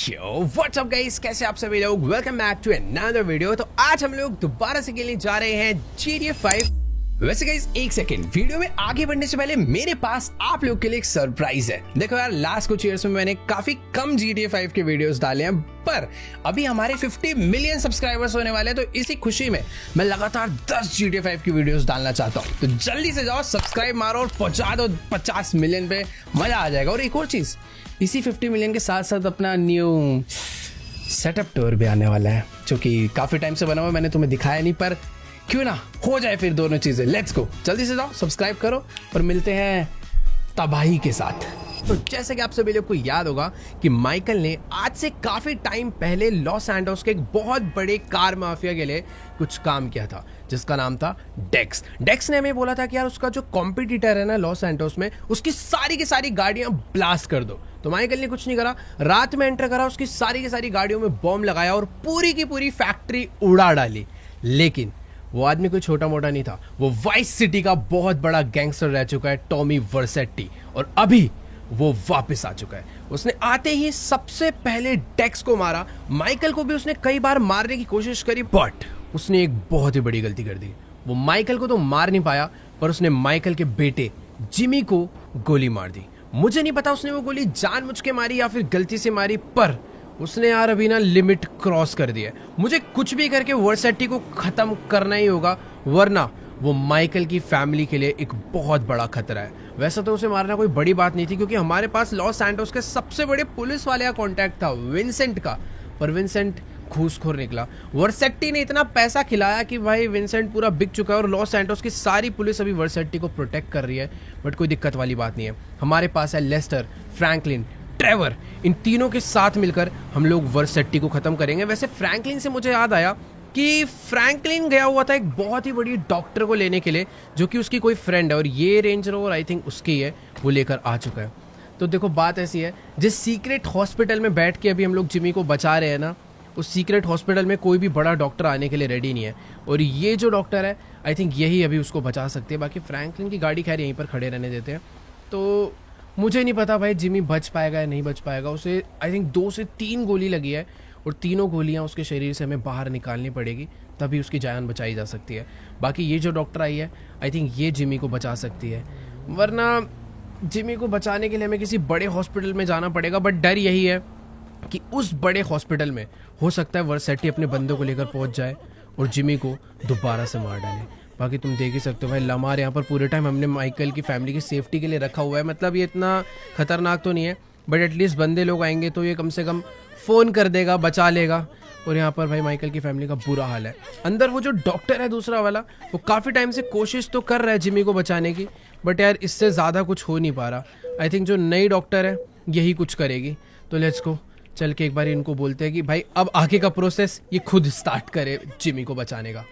Yo what's up guys, कैसे आप सभी लोग। Welcome back to another video. तो आज हम लोग दोबारा से खेलने जा रहे हैं GTA 5। वैसे गाइस एक सेकंड, वीडियो में आगे बढ़ने से पहले मेरे पास आप लोग के लिए एक सरप्राइज है। देखो यार, लास्ट कुछ ईयर्स में मैंने काफी कम GTA 5 के वीडियोस डाले हैं, पर अभी हमारे 50 मिलियन सब्सक्राइबर्स होने वाले हैं, तो इसी खुशी में मैं लगातार 10 GTA 5 की वीडियोस डालना चाहता हूँ। तो जल्दी से जाओ, सब्सक्राइब मारो और पहुंचा दो 50 मिलियन पे, मजा आ जाएगा। और एक और चीज, इसी 50 मिलियन के साथ साथ अपना न्यू सेटअप टूर भी आने वाला है, जो कि काफी टाइम से बना हुआ, मैंने तुम्हें दिखाया नहीं, पर क्यों ना हो जाए फिर दोनों चीजें। लेट्स गो, जल्दी से जाओ, सब्सक्राइब करो और मिलते हैं तबाही के साथ। तो जैसे कि आप सभी लोग को याद होगा कि माइकल ने आज से काफी टाइम पहले लॉस एंटोस के एक बहुत बड़े कार माफिया के लिए कुछ काम किया था, जिसका नाम था डेक्स। डेक्स ने हमें बोला था कि यार उसका जो कॉम्पिटिटर है ना लॉस एंटोस में, उसकी सारी की सारी गाड़ियां ब्लास्ट कर दो। तो माइकल ने कुछ नहीं करा, रात में एंटर करा, उसकी सारी की सारी गाड़ियों में बॉम्ब लगाया और पूरी की पूरी फैक्ट्री उड़ा डाली। लेकिन वो आदमी कोई छोटा मोटा नहीं था, वो वाइस सिटी का बहुत बड़ा गैंगस्टर रह चुका है, टॉमी वर्सेट्टी, और अभी वो वापस आ चुका है। उसने आते ही सबसे पहले डेक्स को मारा। माइकल को भी उसने कई बार मारने की कोशिश करी, बट उसने एक बहुत ही बड़ी गलती कर दी। वो माइकल को तो मार नहीं पाया, पर उसने माइकल के बेटे जिमी को गोली मार दी। मुझे नहीं पता उसने वो गोली जानबूझ के मारी या फिर गलती से मारी, पर उसने यार अभी ना लिमिट क्रॉस कर दी है। मुझे कुछ भी करके वर्सेट्टी को खत्म करना ही होगा, वरना वो माइकल की फैमिली के लिए एक बहुत बड़ा खतरा है। वैसे तो उसे मारना कोई बड़ी बात नहीं थी, क्योंकि हमारे पास लॉस सैंटोस के सबसे बड़े पुलिस वाले का कॉन्टैक्ट था, विंसेंट का, पर विंसेंट घूसखोर निकला। वर्सेट्टी ने इतना पैसा खिलाया कि भाई विंसेंट पूरा बिक चुका है और लॉस सैंटोस की सारी पुलिस अभी वर्सेट्टी को प्रोटेक्ट कर रही है। बट कोई दिक्कत वाली बात नहीं है, हमारे पास है लेस्टर, फ्रैंकलिन, ट्रेवर। इन तीनों के साथ मिलकर हम लोग वर्सेट्टी को खत्म करेंगे। वैसे फ्रैंकलिन से मुझे याद आया कि फ्रैंकलिन गया हुआ था एक बहुत ही बड़ी डॉक्टर को लेने के लिए, जो कि उसकी कोई फ्रेंड है, और ये रेंज रोवर आई थिंक उसकी है, वो लेकर आ चुका है। तो देखो बात ऐसी है, जिस सीक्रेट हॉस्पिटल में बैठ के अभी हम लोग जिमी को बचा रहे हैं ना, उस सीक्रेट हॉस्पिटल में कोई भी बड़ा डॉक्टर आने के लिए रेडी नहीं है, और ये जो डॉक्टर है आई थिंक यही अभी उसको बचा सकती है। बाकी फ्रैंकलिन की गाड़ी खैर यहीं पर खड़े रहने देते हैं। तो मुझे नहीं पता भाई जिमी बच पाएगा या नहीं बच पाएगा। उसे आई थिंक 2 से 3 गोली लगी है, और तीनों गोलियां उसके शरीर से हमें बाहर निकालनी पड़ेगी, तभी उसकी जान बचाई जा सकती है। बाकी ये जो डॉक्टर आई है आई थिंक ये जिमी को बचा सकती है, वरना जिमी को बचाने के लिए हमें किसी बड़े हॉस्पिटल में जाना पड़ेगा। बट डर यही है कि उस बड़े हॉस्पिटल में हो सकता है वर्सेट्टी अपने बंदों को लेकर पहुंच जाए और जिमी को दोबारा से मार डाले। बाकी तुम देख ही सकते हो भाई, लमार यहाँ पर पूरे टाइम हमने माइकल की फैमिली की सेफ्टी के लिए रखा हुआ है। मतलब ये इतना खतरनाक तो नहीं है, बट एटलीस्ट बंदे लोग आएंगे तो ये कम से कम फ़ोन कर देगा, बचा लेगा। और यहाँ पर भाई माइकल की फैमिली का बुरा हाल है। अंदर वो जो डॉक्टर है दूसरा वाला, वो काफ़ी टाइम से कोशिश तो कर रहा है जिमी को बचाने की, बट यार इससे ज़्यादा कुछ हो नहीं पा रहा। आई थिंक जो नई डॉक्टर है यही कुछ करेगी। तो लेट्स गो, चल के एक बार इनको बोलते हैं कि भाई अब आगे का प्रोसेस ये खुद स्टार्ट करे जिमी को बचाने का।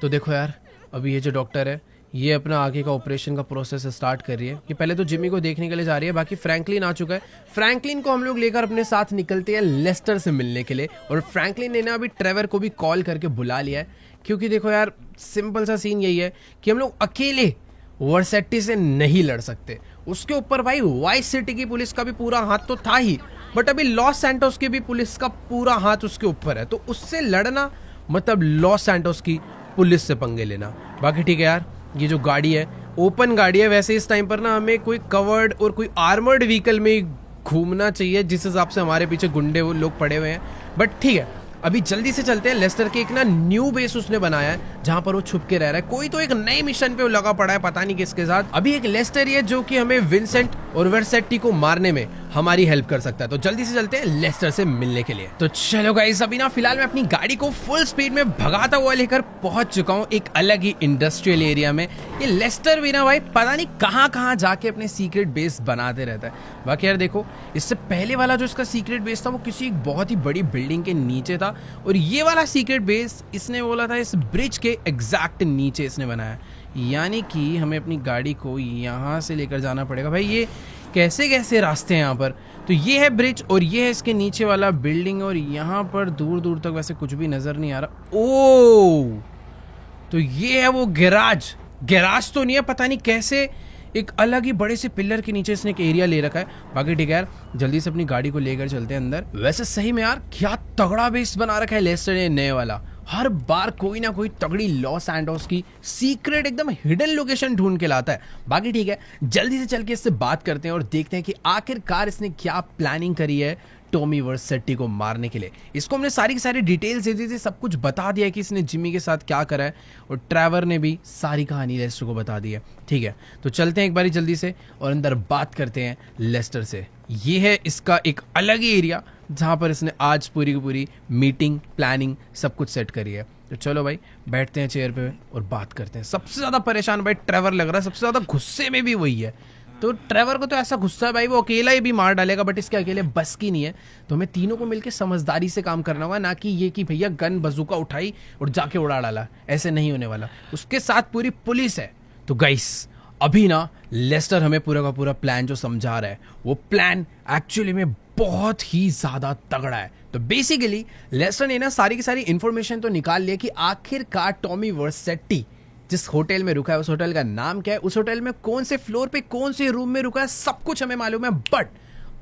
तो देखो यार, अभी ये जो डॉक्टर है ये अपना आगे का ऑपरेशन का प्रोसेस स्टार्ट कर रही है कि पहले तो जिमी को देखने के लिए जा रही है। बाकी फ्रैंकलिन आ चुका है, फ्रैंकलिन को हम लोग लेकर अपने साथ निकलते हैं लेस्टर से मिलने के लिए। और फ्रैंकलिन ने ना अभी ट्रेवर को भी कॉल करके बुला लिया है, क्योंकि देखो यार सिंपल सा सीन यही है कि हम लोग अकेले वर्सेट्टी से नहीं लड़ सकते। उसके ऊपर भाई वाइस सिटी की पुलिस का भी पूरा हाथ तो था ही, बट अभी लॉस सैंटोस की भी पुलिस का पूरा हाथ उसके ऊपर है। तो उससे लड़ना मतलब लॉस सैंटोस की पुलिस से पंगे लेना। बाकी ठीक है यार, ये जो गाड़ी है ओपन गाड़ी है। वैसे इस टाइम पर ना हमें कोई कवर्ड और कोई आर्मर्ड व्हीकल में घूमना चाहिए, जिस हिसाब से हमारे पीछे गुंडे वो लोग पड़े हुए हैं। बट ठीक है, अभी जल्दी से चलते हैं। लेस्टर के एक ना न्यू बेस उसने बनाया है, जहां पर वो छुप के रह रहा है। कोई तो एक नए मिशन पे वो लगा पड़ा है, पता नहीं किसके साथ। अभी एक लेस्टर है जो कि हमें विंसेंट और वर्सेट्टी को मारने में हमारी हेल्प कर सकता है। तो जल्दी से चलते हैं लेस्टर से मिलने के लिए। तो चलो गाइस, अभी ना फिलहाल मैं अपनी गाड़ी को फुल स्पीड में भगाता हुआ लेकर पहुंच चुका हूँ एक अलग ही इंडस्ट्रियल एरिया में। ये लेस्टर भी ना भाई पता नहीं कहाँ जाके अपने सीक्रेट बेस बनाते रहता है। बाकी यार देखो, इससे पहले वाला जो इसका सीक्रेट बेस था वो किसी एक बहुत ही बड़ी बिल्डिंग के नीचे था, और ये वाला सीक्रेट बेस इसने बोला था इस ब्रिज के एग्जैक्ट नीचे इसने बनाया। यानी कि हमें अपनी गाड़ी को यहाँ से लेकर जाना पड़ेगा। भाई ये कैसे कैसे रास्ते हैं यहाँ पर। तो ये है ब्रिज और ये है इसके नीचे वाला बिल्डिंग, और यहाँ पर दूर दूर तक वैसे कुछ भी नज़र नहीं आ रहा। ओ, तो ये है वो गैराज तो नहीं है, पता नहीं कैसे एक अलग ही बड़े से पिलर के नीचे इसने एक एरिया ले रखा है। बाकी ठीक है यार, जल्दी से अपनी गाड़ी को लेकर चलते हैं अंदर। वैसे सही में यार क्या तगड़ा बेस बना रखा है लेस्टर ने नए वाला। हर बार कोई ना कोई तगड़ी लॉस एंडोस की सीक्रेट एकदम हिडन लोकेशन ढूंढ के लाता है। बाकी ठीक है, जल्दी से चल के इससे बात करते हैं और देखते हैं कि आखिरकार इसने क्या प्लानिंग करी है टॉमी वर्सेटी को मारने के लिए। इसको हमने सारी की सारी डिटेल्स दे दी थी, सब कुछ बता दिया कि इसने जिमी के साथ क्या करा है, और ट्रेवर ने भी सारी कहानी लेस्टर को बता दी है। ठीक है, तो चलते हैं एक बारी जल्दी से और अंदर बात करते हैं लेस्टर से। ये है इसका एक अलग ही एरिया जहाँ पर इसने आज पूरी की पूरी मीटिंग प्लानिंग सब कुछ सेट करी है। तो चलो भाई बैठते हैं चेयर पे और बात करते हैं। सबसे ज़्यादा परेशान भाई ट्रेवर लग रहा है, सबसे ज़्यादा गुस्से में भी वही है। तो ट्रेवर को तो ऐसा गुस्सा है भाई वो अकेला ही भी मार डालेगा, बट इसके अकेले बस की नहीं है। तो हमें तीनों को मिलकर समझदारी से काम करना होगा, ना कि ये कि भैया गन बजूका उठाई और जाके उड़ा डाला। ऐसे नहीं होने वाला, उसके साथ पूरी पुलिस है। तो गाइस अभी ना लेस्टर हमें पूरा का पूरा प्लान जो समझा रहा है वो प्लान एक्चुअली में बहुत ही ज्यादा तगड़ा है। तो बेसिकली लेस्टर ने ना सारी की सारी इंफॉर्मेशन तो निकाल लिया कि आखिरकार टॉमी वर्सेटी जिस होटल में रुका है उस होटल का नाम क्या है, उस होटल में कौन से फ्लोर पे कौन से रूम में रुका है, सब कुछ हमें मालूम है। बट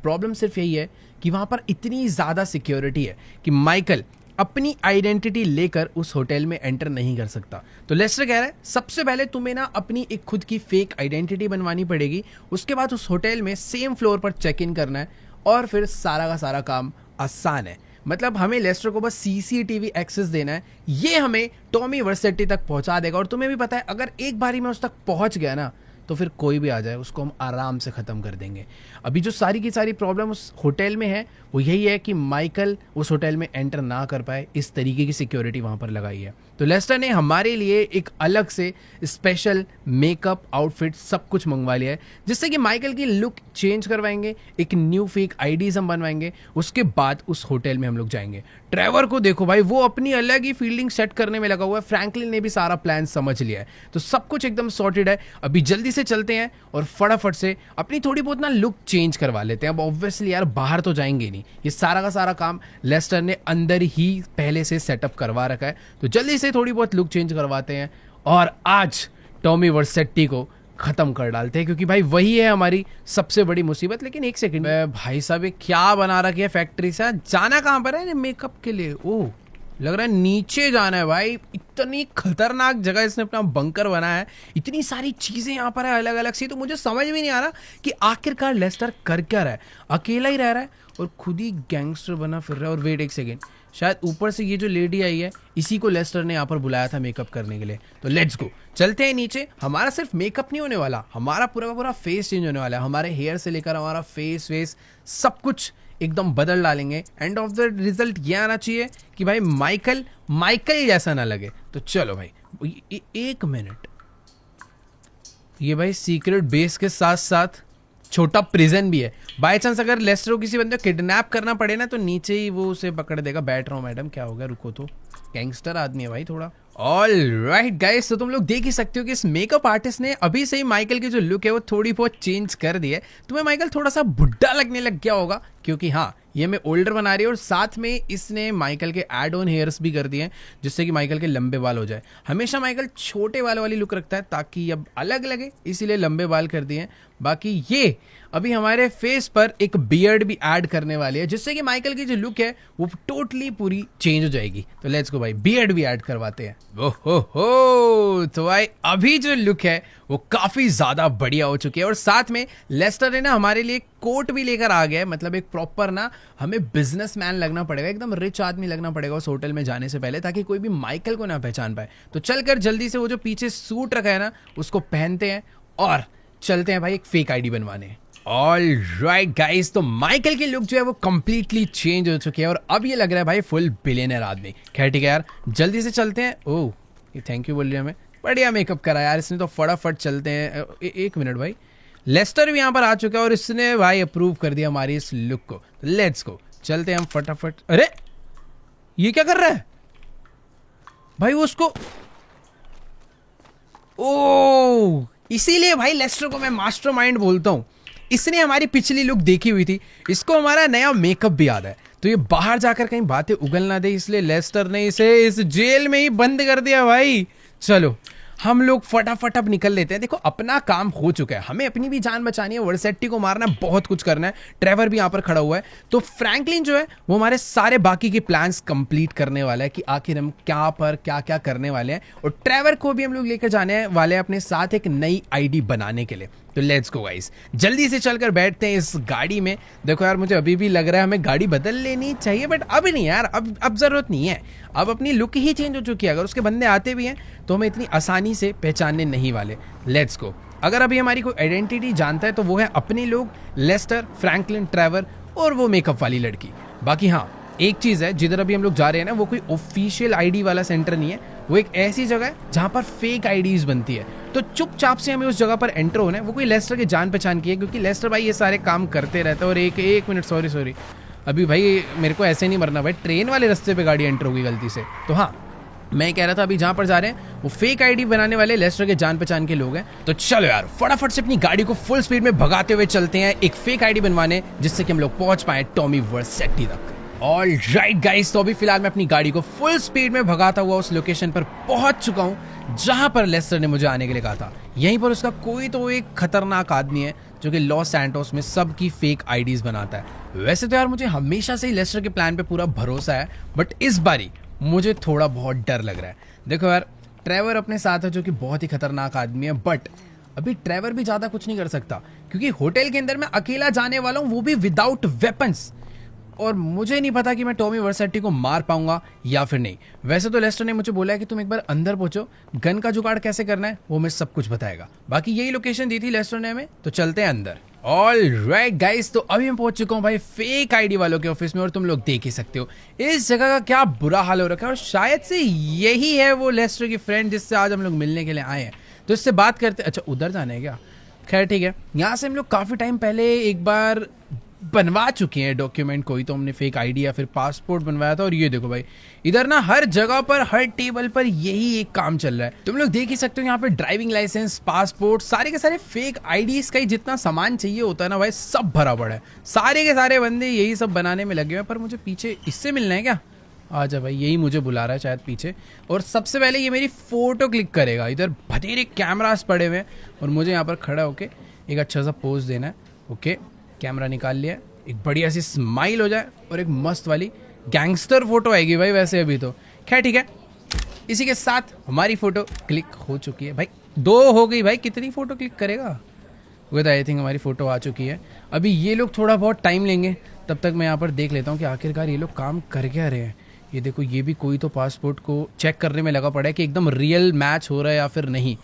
प्रॉब्लम सिर्फ यही है कि वहां पर इतनी ज्यादा सिक्योरिटी है कि माइकल अपनी आइडेंटिटी लेकर उस होटल में एंटर नहीं कर सकता। तो लेस्टर कह रहा है सबसे पहले तुम्हें ना अपनी एक खुद की फेक आइडेंटिटी बनवानी पड़ेगी, उसके बाद उस होटल में सेम फ्लोर पर चेक इन करना है और फिर सारा का सारा काम आसान है। मतलब हमें लेस्टर को बस सीसीटीवी एक्सेस देना है, ये हमें टॉमी वर्सेटी तक पहुंचा देगा। और तुम्हें भी पता है अगर एक बारी में उस तक पहुंच गया ना तो फिर कोई भी आ जाए उसको हम आराम से ख़त्म कर देंगे। अभी जो सारी की सारी प्रॉब्लम उस होटल में है वो यही है कि माइकल उस होटल में एंटर ना कर पाए, इस तरीके की सिक्योरिटी वहाँ पर लगाई है। तो लेस्टर ने हमारे लिए एक अलग से स्पेशल मेकअप आउटफिट सब कुछ मंगवा लिया है, जिससे कि माइकल की लुक चेंज करवाएंगे, एक न्यू फेक आईडीज हम बनवाएंगे, उसके बाद उस होटल में हम लोग जाएंगे। ट्रेवर को देखो भाई, वो अपनी अलग ही फील्डिंग सेट करने में लगा हुआ है। फ्रैंकलिन ने भी सारा प्लान समझ लिया है, तो सब कुछ एकदम सॉर्टेड है। अभी जल्दी से चलते हैं और फटाफट से अपनी थोड़ी बहुत ना लुक चेंज करवा लेते हैं। अब ऑब्वियसली यार बाहर तो जाएंगे नहीं, ये सारा का सारा काम लेस्टर ने अंदर ही पहले से सेटअप करवा रखा है। तो जल्दी से थोड़ी बहुत लुक चेंज करवाते हैं और आज टॉमी वर्सेटी को खत्म कर डालते हैं, क्योंकि भाई वही है हमारी सबसे बड़ी मुसीबत। लेकिन एक सेकंड भाई साहब, ये क्या बना रखी है फैक्ट्री से? जाना कहाँ पर है मेकअप के लिए? ओह लग रहा है नीचे जाना है भाई। इतनी खतरनाक जगह इसने अपना बंकर बनाया है, इतनी सारी चीजें यहाँ पर है अलग अलग सी। तो मुझे समझ में नहीं आ रहा कि आखिरकार लेस्टर कर क्या रहा है। अकेला ही रह रहा है और खुद ही गैंगस्टर बना फिर रहा है। और वेट एक सेकेंड, शायद ऊपर से ये जो लेडी आई है इसी को लेस्टर ने यहाँ पर बुलाया था मेकअप करने के लिए। तो लेट्स गो, चलते हैं नीचे। हमारा सिर्फ मेकअप नहीं होने वाला, हमारा पूरा का पूरा फेस चेंज होने वाला है। हमारे हेयर से लेकर हमारा फेस वेस सब कुछ एकदम बदल डालेंगे। एंड ऑफ द रिजल्ट ये आना चाहिए कि भाई माइकल जैसा ना लगे। तो चलो भाई एक मिनट, ये भाई सीक्रेट बेस के साथ साथ छोटा प्रिजन भी है। बाय चांस अगर लेस्टर को किसी बंदे को किडनैप करना पड़े ना तो नीचे ही वो उसे पकड़ देगा। बैठ रहा हूँ मैडम, क्या हो गया, रुको तो, गैंगस्टर आदमी है भाई थोड़ा। ऑल राइट गाइस, तो तुम लोग देख ही सकते हो कि इस मेकअप आर्टिस्ट ने अभी से ही माइकल की जो लुक है वो थोड़ी बहुत चेंज कर दी है। तुम्हें माइकल थोड़ा सा बुढ़ा लगने लग गया होगा, क्योंकि हाँ ये मैं ओल्डर बना रही है और साथ में इसने माइकल के एड ऑन हेयर्स भी कर दिए हैं, जिससे कि माइकल के लंबे बाल हो जाए। हमेशा माइकल छोटे बाल वाली लुक रखता है ताकि अब अलग लगे, इसीलिए लंबे बाल कर दिए हैं। बाकी ये अभी हमारे फेस पर एक बियर्ड भी ऐड करने वाली है, जिससे कि माइकल की जो लुक है वो टोटली पूरी चेंज हो जाएगी। तो लेट्स गो भाई, बियर्ड भी ऐड करवाते हैं। ओहो, तो भाई अभी जो लुक है वो काफी ज्यादा बढ़िया हो चुकी है। और साथ में लेस्टर ने ना हमारे लिए कोट भी लेकर आ गया है, मतलब एक प्रॉपर ना हमें बिजनेसमैन लगना पड़ेगा, एकदम रिच आदमी लगना पड़ेगा उस होटल में जाने से पहले, ताकि कोई भी माइकल को ना पहचान पाए। तो चलकर जल्दी से वो जो पीछे सूट रखा है ना उसको पहनते हैं और चलते हैं भाई एक फेक आईडी बनवाने। ऑल राइट गाइस, तो माइकल की लुक जो है वो कंप्लीटली चेंज हो चुकी है और अब ये लग रहा है भाई फुल बिलियनर आदमी। खैर ठीक है यार, जल्दी से चलते हैं। ओह ये थैंक यू बोल रही है हमें, बढ़िया मेकअप करा यार इसने तो। फटाफट चलते हैं। एक मिनट भाई, लेस्टर भी यहाँ पर आ चुका है और इसने भाई अप्रूव कर दिया हमारी इस लुक को। लेट्स गो, चलते हैं हम फटाफट। अरे ये क्या कर रहा है भाई? वो उसको, ओ इसीलिए भाई लेस्टर को मैं मास्टरमाइंड बोलता हूँ। इसने हमारी पिछली लुक देखी हुई थी, इसको हमारा नया मेकअप भी याद है, तो ये बाहर जाकर कहीं बातें उगल ना दे, इसलिए लेस्टर ने इसे इस जेल में ही बंद कर दिया भाई। चलो हम लोग फटाफट अब निकल लेते हैं। देखो अपना काम हो चुका है, हमें अपनी भी जान बचानी है, वर्सेटी को मारना है, बहुत कुछ करना है। ट्रेवर भी यहाँ पर खड़ा हुआ है, तो फ्रैंकलिन जो है वो हमारे सारे बाकी के प्लान्स कंप्लीट करने वाला है कि आखिर हम क्या पर क्या क्या करने वाले हैं। और ट्रेवर को भी हम लोग लेकर जाने वाले हैं अपने साथ एक नई आईडी बनाने के लिए। तो लेट्स गो गाइस, जल्दी से चलकर बैठते हैं इस गाड़ी में। देखो यार मुझे अभी भी लग रहा है हमें गाड़ी बदल लेनी चाहिए, बट अभी नहीं यार, अब जरूरत नहीं है। अब अपनी लुक ही चेंज हो चुकी है, अगर उसके बंदे आते भी हैं तो हमें इतनी आसानी से पहचानने नहीं वाले। Let's go. अगर अभी हमारी कोई आइडेंटिटी जानता है तो वो है अपने लोग, लेस्टर, फ्रैंकलिन, ट्रेवर और वो मेकअप वाली लड़की। बाकी हाँ, एक चीज़ है, जिधर अभी हम लोग जा रहे हैं ना, वो कोई ऑफिशियल आईडी वाला सेंटर नहीं है, वो एक ऐसी जगह है जहाँ पर फेक आईडीज बनती है। तो चुपचाप से हमें उस जगह पर एंटर होना है। वो कोई लेस्टर के जान पहचान की है, क्योंकि लेस्टर भाई ये सारे काम करते रहते हैं। और एक मिनट, सॉरी अभी भाई मेरे को ऐसे नहीं मरना भाई, ट्रेन वाले रास्ते पे गाड़ी एंटर होगी गलती से। तो हाँ, मैं कह रहा था अभी जहाँ पर जा रहे हैं वो फेक आईडी बनाने वाले लेस्टर के जान पहचान के लोग हैं। तो चलो यार फटाफट से अपनी गाड़ी को फुल स्पीड में भगाते हुए चलते हैं एक फेक आईडी बनवाने, जिससे कि हम लोग पहुंच पाए टॉमी वर्सेटी तक। ऑल राइट गाइस, तो अभी फिलहाल मैं अपनी गाड़ी को फुल स्पीड में भगाता हुआ उस लोकेशन पर पहुंच चुका हूं जहां पर लेस्टर ने मुझे आने के लिए कहा था। यहीं पर उसका कोई तो एक खतरनाक आदमी है जो कि लॉस सैंटोस में सबकी फेक आईडीज बनाता है। वैसे तो यार मुझे हमेशा से ही लेस्टर के प्लान पे पूरा भरोसा है, बट इस बारी मुझे थोड़ा बहुत डर लग रहा है। देखो यार, ट्रेवर अपने साथ है जो कि बहुत ही खतरनाक आदमी है, बट अभी ट्रेवर भी ज्यादा कुछ नहीं कर सकता, क्योंकि होटल के अंदर मैं अकेला जाने वाला हूँ, वो भी विदाउट वेपन्स। और मुझे नहीं पता कि मैं टॉमी वर्सेटी को मार पाऊंगा या फिर नहीं। वैसे तो लेस्टर ने मुझे बोला है कि तुम एक बार अंदर पहुंचो, गन का जुगाड़ कैसे करना है वो मैं सब कुछ बताएगा। बाकी यही लोकेशन दी थी लेस्टर ने हमें, तो चलते हैं अंदर। ऑल राइट गाइस, तो अभी मैं पहुंच चुका हूं भाई फेक आईडी वालों के ऑफिस में, और तुम लोग देख ही सकते हो इस जगह का क्या बुरा हाल हो रखा है। और शायद से यही है वो लेस्टर की फ्रेंड जिससे आज हम लोग मिलने के लिए आए हैं। तो इससे बात करते। अच्छा, उधर जाना है क्या? खैर ठीक है, यहाँ से हम लोग काफी टाइम पहले एक बार बनवा चुके हैं डॉक्यूमेंट, कोई तो हमने फेक आईडी या फिर पासपोर्ट बनवाया था। और ये देखो भाई, इधर ना हर जगह पर हर टेबल पर यही एक काम चल रहा है। तुम लोग देख ही सकते हो यहाँ पे ड्राइविंग लाइसेंस, पासपोर्ट, सारे के सारे फेक आईडीज का ही जितना सामान चाहिए होता है ना भाई, सब भरा पड़ा है। सारे के सारे बंदे यही सब बनाने में लगे हुए हैं। पर मुझे पीछे इससे मिलना है क्या? आजा भाई, यही मुझे बुला रहा है शायद पीछे। और सबसे पहले ये मेरी फोटो क्लिक करेगा। इधर बथेरे कैमरास पड़े हुए हैं और मुझे यहाँ पर खड़ा होके एक अच्छा सा पोज देना है। ओके, कैमरा निकाल लिया, एक बढ़िया सी स्माइल हो जाए और एक मस्त वाली गैंगस्टर फोटो आएगी भाई। वैसे अभी तो खैर ठीक है, इसी के साथ हमारी फोटो क्लिक हो चुकी है भाई। 2 हो गई भाई, कितनी फोटो क्लिक करेगा? विद आई थिंक हमारी फोटो आ चुकी है। अभी ये लोग थोड़ा बहुत टाइम लेंगे, तब तक मैं यहाँ पर देख लेता हूँ कि आखिरकार ये लोग काम कर क्या रहे हैं। ये देखो, ये भी कोई तो पासपोर्ट को चेक करने में लगा पड़ा है कि एकदम रियल मैच हो रहा है या फिर नहीं।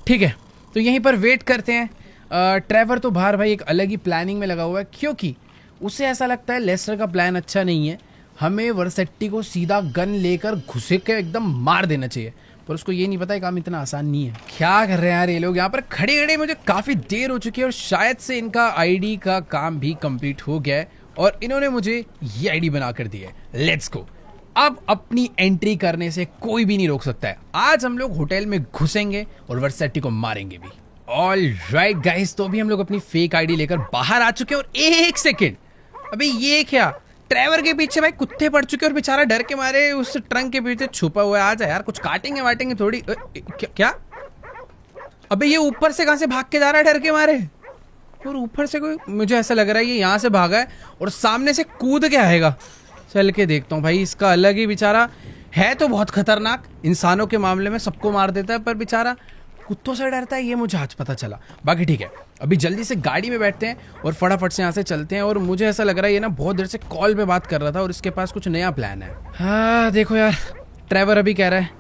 ठीक है, तो यहीं पर वेट करते हैं। ट्रेवर तो बाहर भाई एक अलग ही प्लानिंग में लगा हुआ है, क्योंकि उसे ऐसा लगता है लेस्टर का प्लान अच्छा नहीं है, हमें वर्सेटी को सीधा गन लेकर घुसे के एकदम मार देना चाहिए। पर उसको ये नहीं पता है काम इतना आसान नहीं है। क्या कर रहे हैं यार ये लोग यहाँ पर खड़े खड़े? मुझे काफ़ी देर हो चुकी है और शायद से इनका आईडी का काम भी कंप्लीट हो गया है और इन्होंने मुझे ये आईडी बना कर दी है। Let's go. अब अपनी एंट्री करने से कोई भी नहीं रोक सकता है। आज हम लोग होटल में घुसेंगे और वर्सेटी को मारेंगे भी। ऑल राइट गाइस, तो अभी हम लोग अपनी फेक आईडी लेकर बाहर आ चुके हैं। और एक सेकेंड, अभी ये क्या? ट्रेवर के पीछे भाई कुत्ते पड़ चुके और बेचारा डर के मारे उस ट्रंक के पीछे छुपा हुआ है। आ जा यार, कुछ काटेंगे वाटेंगे थोड़ी। क्या? अबे ये ऊपर से कहां से भाग के जा रहा है डर के मारे? और ऊपर से कोई, मुझे ऐसा लग रहा है ये यहाँ से भागा है और सामने से कूद के आएगा। चल के देखता हूँ भाई, इसका अलग ही बेचारा है तो बहुत खतरनाक। इंसानों के मामले में सबको मार देता है, पर बेचारा कुत्तों से डरता है, ये मुझे आज पता चला। बाकी ठीक है, अभी जल्दी से गाड़ी में बैठते हैं और फटाफट से यहाँ से चलते हैं। और मुझे ऐसा लग रहा है ये ना बहुत देर से कॉल पे बात कर रहा था और इसके पास कुछ नया प्लान है। हाँ देखो यार, ट्रेवर अभी कह रहा है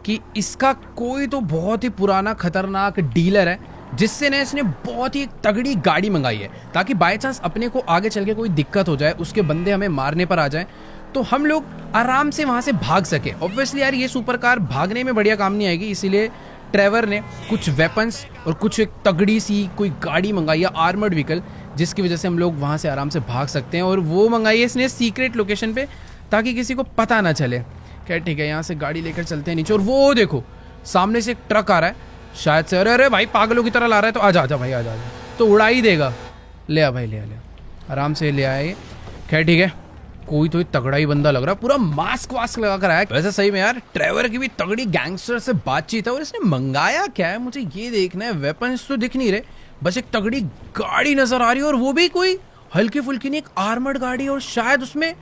कि इसका कोई तो बहुत ही पुराना खतरनाक डीलर है जिससे ना इसने बहुत ही तगड़ी गाड़ी मंगाई है, ताकि बाय चांस अपने को आगे चल के कोई दिक्कत हो जाए, उसके बंदे हमें मारने पर आ जाए तो हम लोग आराम से वहाँ से भाग सके। ऑब्वियसली यार ये सुपर कार भागने में बढ़िया काम नहीं आएगी, इसीलिए ट्रेवर ने कुछ वेपन्स और कुछ एक तगड़ी सी कोई गाड़ी मंगाई है, आर्मर्ड व्हीकल, जिसकी वजह से हम लोग वहाँ से आराम से भाग सकते हैं। और वो मंगाई है इसने सीक्रेट लोकेशन पे, ताकि किसी को पता ना चले। खैर ठीक है, यहाँ से गाड़ी लेकर चलते हैं नीचे। और वो देखो सामने से एक ट्रक आ रहा है शायद से। अरे अरे भाई पागलों की तरह ला रहा है, तो आजा आजा भाई आजा, तो उड़ा ही देगा। ले आ भाई, ले आ आराम से ले आए। खैर ठीक है, कोई तो तगड़ा ही बंदा लग रहा है, पूरा मास्क वास्क लगा कर आया। वैसे सही में यार ट्रेवर की भी तगड़ी गैंगस्टर से बातचीत है। और इसने मंगाया क्या है मुझे ये देखना है। वेपन्स तो दिख नहीं रहे, बस एक तगड़ी गाड़ी नजर आ रही है, और वो भी कोई हल्की फुल्की नहीं, एक आर्मर्ड गाड़ी, और शायद उसमें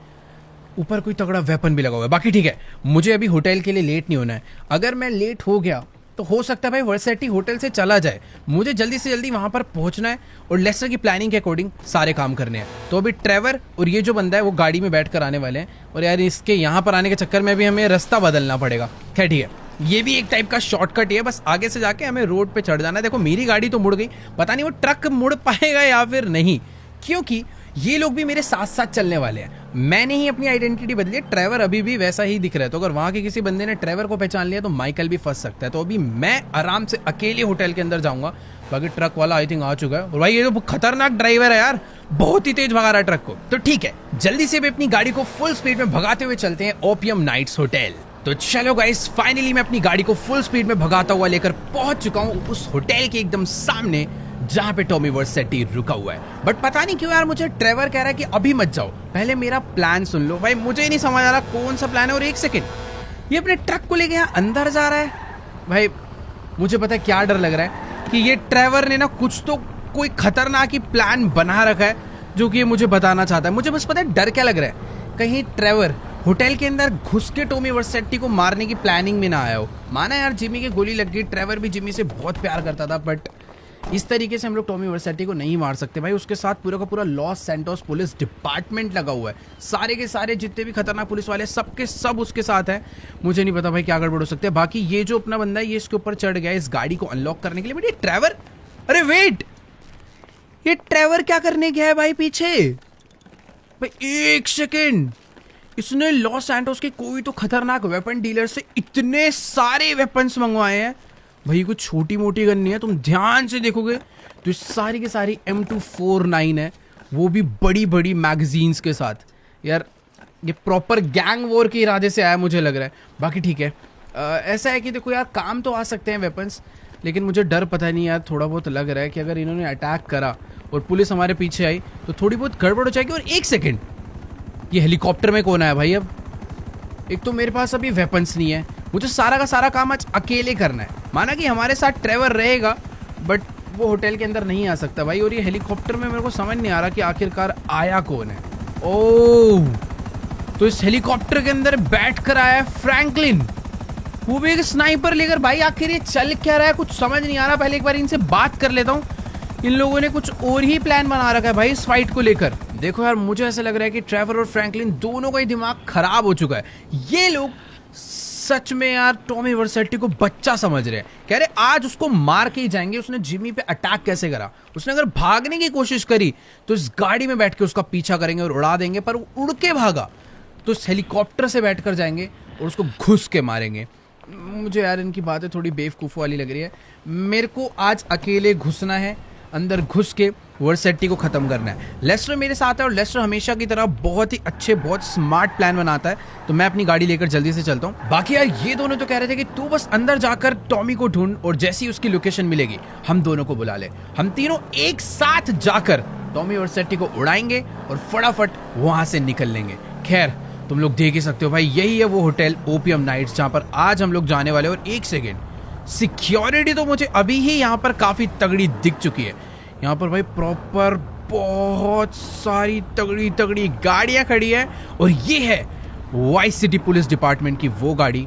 ऊपर कोई तगड़ा वेपन भी लगा हुआ है। बाकी ठीक है, मुझे अभी होटल के लिए लेट नहीं होना है। अगर मैं लेट हो गया तो हो सकता है भाई वर्सेटी होटल से चला जाए। मुझे जल्दी से जल्दी वहां पर पहुंचना है और लेस्टर की प्लानिंग के अकॉर्डिंग सारे काम करने हैं। तो अभी ट्रेवर और ये जो बंदा है वो गाड़ी में बैठ कर आने वाले हैं, और यार इसके यहाँ पर आने के चक्कर में भी हमें रास्ता बदलना पड़ेगा। खैर ठीक है, ये भी एक टाइप का शॉर्टकट ही है, बस आगे से जाके हमें रोड पे चढ़ जाना है। देखो मेरी गाड़ी तो मुड़ गई, पता नहीं वो ट्रक मुड़ पाएगा या फिर नहीं, क्योंकि ये लोग भी मेरे साथ साथ चलने वाले हैं। मैंने ही अपनी आइडेंटिटी बदली है, ट्रेवर अभी भी वैसा ही दिख रहा है। तो अगर वहां के किसी बंदे ने ट्रेवर को पहचान लिया तो माइकल भी फंस सकता है। तो अभी मैं आराम से अकेले होटल के अंदर जाऊंगा। बाकी ट्रक वाला आई थिंक आ चुका है, और भाई ये तो खतरनाक ड्राइवर है यार, बहुत ही तेज भगा रहा है ट्रक को। तो ठीक है, जल्दी से भी अपनी गाड़ी को फुल स्पीड में भगाते हुए चलते हैं ओपियम नाइट्स होटल। तो चलो गाइस, फाइनली मैं अपनी गाड़ी को फुल स्पीड में भगाता हुआ लेकर पहुंच चुका हूं उस होटल के एकदम सामने जहां पे टॉमी वर्सेटी रुका हुआ है। बट पता नहीं क्यों यार मुझे ट्रेवर कह रहा है कि अभी मत जाओ, पहले मेरा प्लान सुन लो। भाई मुझे ही नहीं समझ आ रहा कौन सा प्लान है। और एक सेकंड, ये अपने ट्रक को लेके यहाँ अंदर जा रहा है। भाई मुझे पता है क्या डर लग रहा है कि ये ट्रेवर ने ना कुछ तो कोई खतरनाक ही प्लान बना रखा है जो कि ये मुझे बताना चाहता है। मुझे बस पता है डर क्या लग रहा है, कहीं ट्रेवर होटल के अंदर घुस के टॉमी वर्सेटी को मारने की प्लानिंग में ना आया हो। माना यार जिमी की गोली लग गई, ट्रेवर भी जिमी से बहुत प्यार करता था, बट इस तरीके से हम लोग टॉमी वर्सेटी को नहीं मार सकते भाई। उसके साथ पूरा का पूरा लॉस सैंटोस पुलिस डिपार्टमेंट लगा हुआ है, सारे के सारे जितने भी खतरनाक पुलिस वाले सबके सब उसके साथ है। मुझे नहीं पता भाई क्या गड़बड़ हो सकते हैं। बाकी ये जो अपना बंदा है ये इसके ऊपर चढ़ गया इस गाड़ी को अनलॉक करने के लिए। बट ये ट्रेवर, अरे वेट, ये ट्रेवर क्या करने गया है भाई पीछे? भाई एक सेकेंड, इसने लॉस सैंटोस के कोई तो खतरनाक वेपन डीलर से इतने सारे वेपन्स मंगवाए हैं भाई। कुछ छोटी मोटी गन नहीं है, तुम ध्यान से देखोगे तो सारी की सारी M249 है, वो भी बड़ी बड़ी मैगजीन्स के साथ। यार ये प्रॉपर गैंग वॉर के इरादे से आया मुझे लग रहा है। बाकी ठीक है, ऐसा है कि देखो यार काम तो आ सकते हैं वेपन्स, लेकिन मुझे डर पता नहीं यार थोड़ा बहुत लग रहा है कि अगर इन्होंने अटैक करा और पुलिस हमारे पीछे आई तो थोड़ी बहुत गड़बड़ हो जाएगी। और एक सेकेंड, ये हेलीकॉप्टर में कौन आया भाई? अब एक तो मेरे पास अभी वेपन्स नहीं है, मुझे सारा का सारा काम आज अकेले करना है। माना कि हमारे साथ ट्रेवर रहेगा, बट वो होटल के अंदर नहीं आ सकता भाई। और ये हेलीकॉप्टर में मेरे को समझ नहीं आ रहा कि आखिरकार आया कौन है। ओह, तो इस हेलीकॉप्टर के अंदर बैठ कर आया फ्रैंकलिन, वो भी एक स्नाइपर लेकर। भाई आखिर ये चल क्या रहा है, कुछ समझ नहीं आ रहा। पहले एक बार इनसे बात कर लेता हूँ। इन लोगों ने कुछ और ही प्लान बना रखा है भाई इस फाइट को लेकर। देखो यार मुझे ऐसा लग रहा है कि ट्रेवर और फ्रैंकलिन दोनों का ही दिमाग खराब हो चुका है। ये लोग सच में यार टॉमी वर्सेटी को बच्चा समझ रहे हैं, कह रहे आज उसको मार के ही जाएंगे। उसने जिमी पे अटैक कैसे करा? उसने अगर भागने की कोशिश करी तो इस गाड़ी में बैठ के उसका पीछा करेंगे और उड़ा देंगे, पर उड़ के भागा तो इस हेलीकॉप्टर से बैठकर जाएंगे और उसको घुस के मारेंगे। मुझे यार इनकी बातें थोड़ी बेवकूफ़ वाली लग रही है। मेरे को आज अकेले घुसना है, अंदर घुस के वर्सेटी को खत्म करना है। लेस्टर मेरे साथ है और लेस्टर हमेशा की तरह बहुत ही अच्छे बहुत स्मार्ट प्लान बनाता है। तो मैं अपनी गाड़ी लेकर जल्दी से चलता हूँ। बाकी यार ये दोनों तो कह रहे थे कि तू बस अंदर जाकर टॉमी को ढूंढ और जैसी उसकी लोकेशन मिलेगी हम दोनों को बुला ले। हम तीनों एक साथ जाकर टॉमी वर्सेटी को उड़ाएंगे और फटाफट वहां से निकल लेंगे। खैर तुम लोग देख ही सकते हो भाई, यही है वो होटल ओपियम नाइट्स जहां पर आज हम लोग जाने वाले। और एक सेकेंड, सिक्योरिटी तो मुझे अभी ही यहाँ पर काफी तगड़ी दिख चुकी है। यहाँ पर भाई प्रॉपर बहुत सारी तगड़ी तगड़ी गाड़ियां खड़ी है, और ये है वाइस सिटी पुलिस डिपार्टमेंट की वो गाड़ी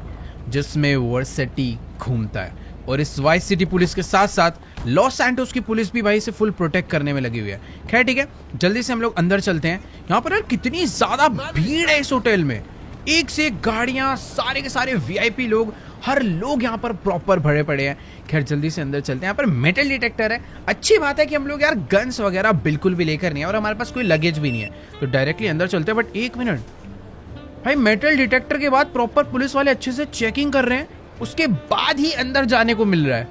जिसमें वर्सेटी घूमता है। और इस वाइस सिटी पुलिस के साथ साथ लॉस सैंटोस की पुलिस भी भाई से फुल प्रोटेक्ट करने में लगी हुई है। खैर ठीक है, जल्दी से हम लोग अंदर चलते हैं। यहाँ पर यार कितनी ज्यादा भीड़ है इस होटल में, एक से एक गाड़ियां, सारे के सारे वीआईपी लोग, हर लोग यहाँ पर प्रॉपर भरे पड़े हैं। खैर जल्दी से अंदर चलते हैं। यहाँ पर मेटल डिटेक्टर है, अच्छी बात है कि हम लोग यार गन्स वगैरह बिल्कुल भी लेकर नहीं है और हमारे पास कोई लगेज भी नहीं है, तो डायरेक्टली अंदर चलते हैं। बट एक मिनट भाई, मेटल डिटेक्टर के बाद प्रॉपर पुलिस वाले अच्छे से चेकिंग कर रहे हैं, उसके बाद ही अंदर जाने को मिल रहा है।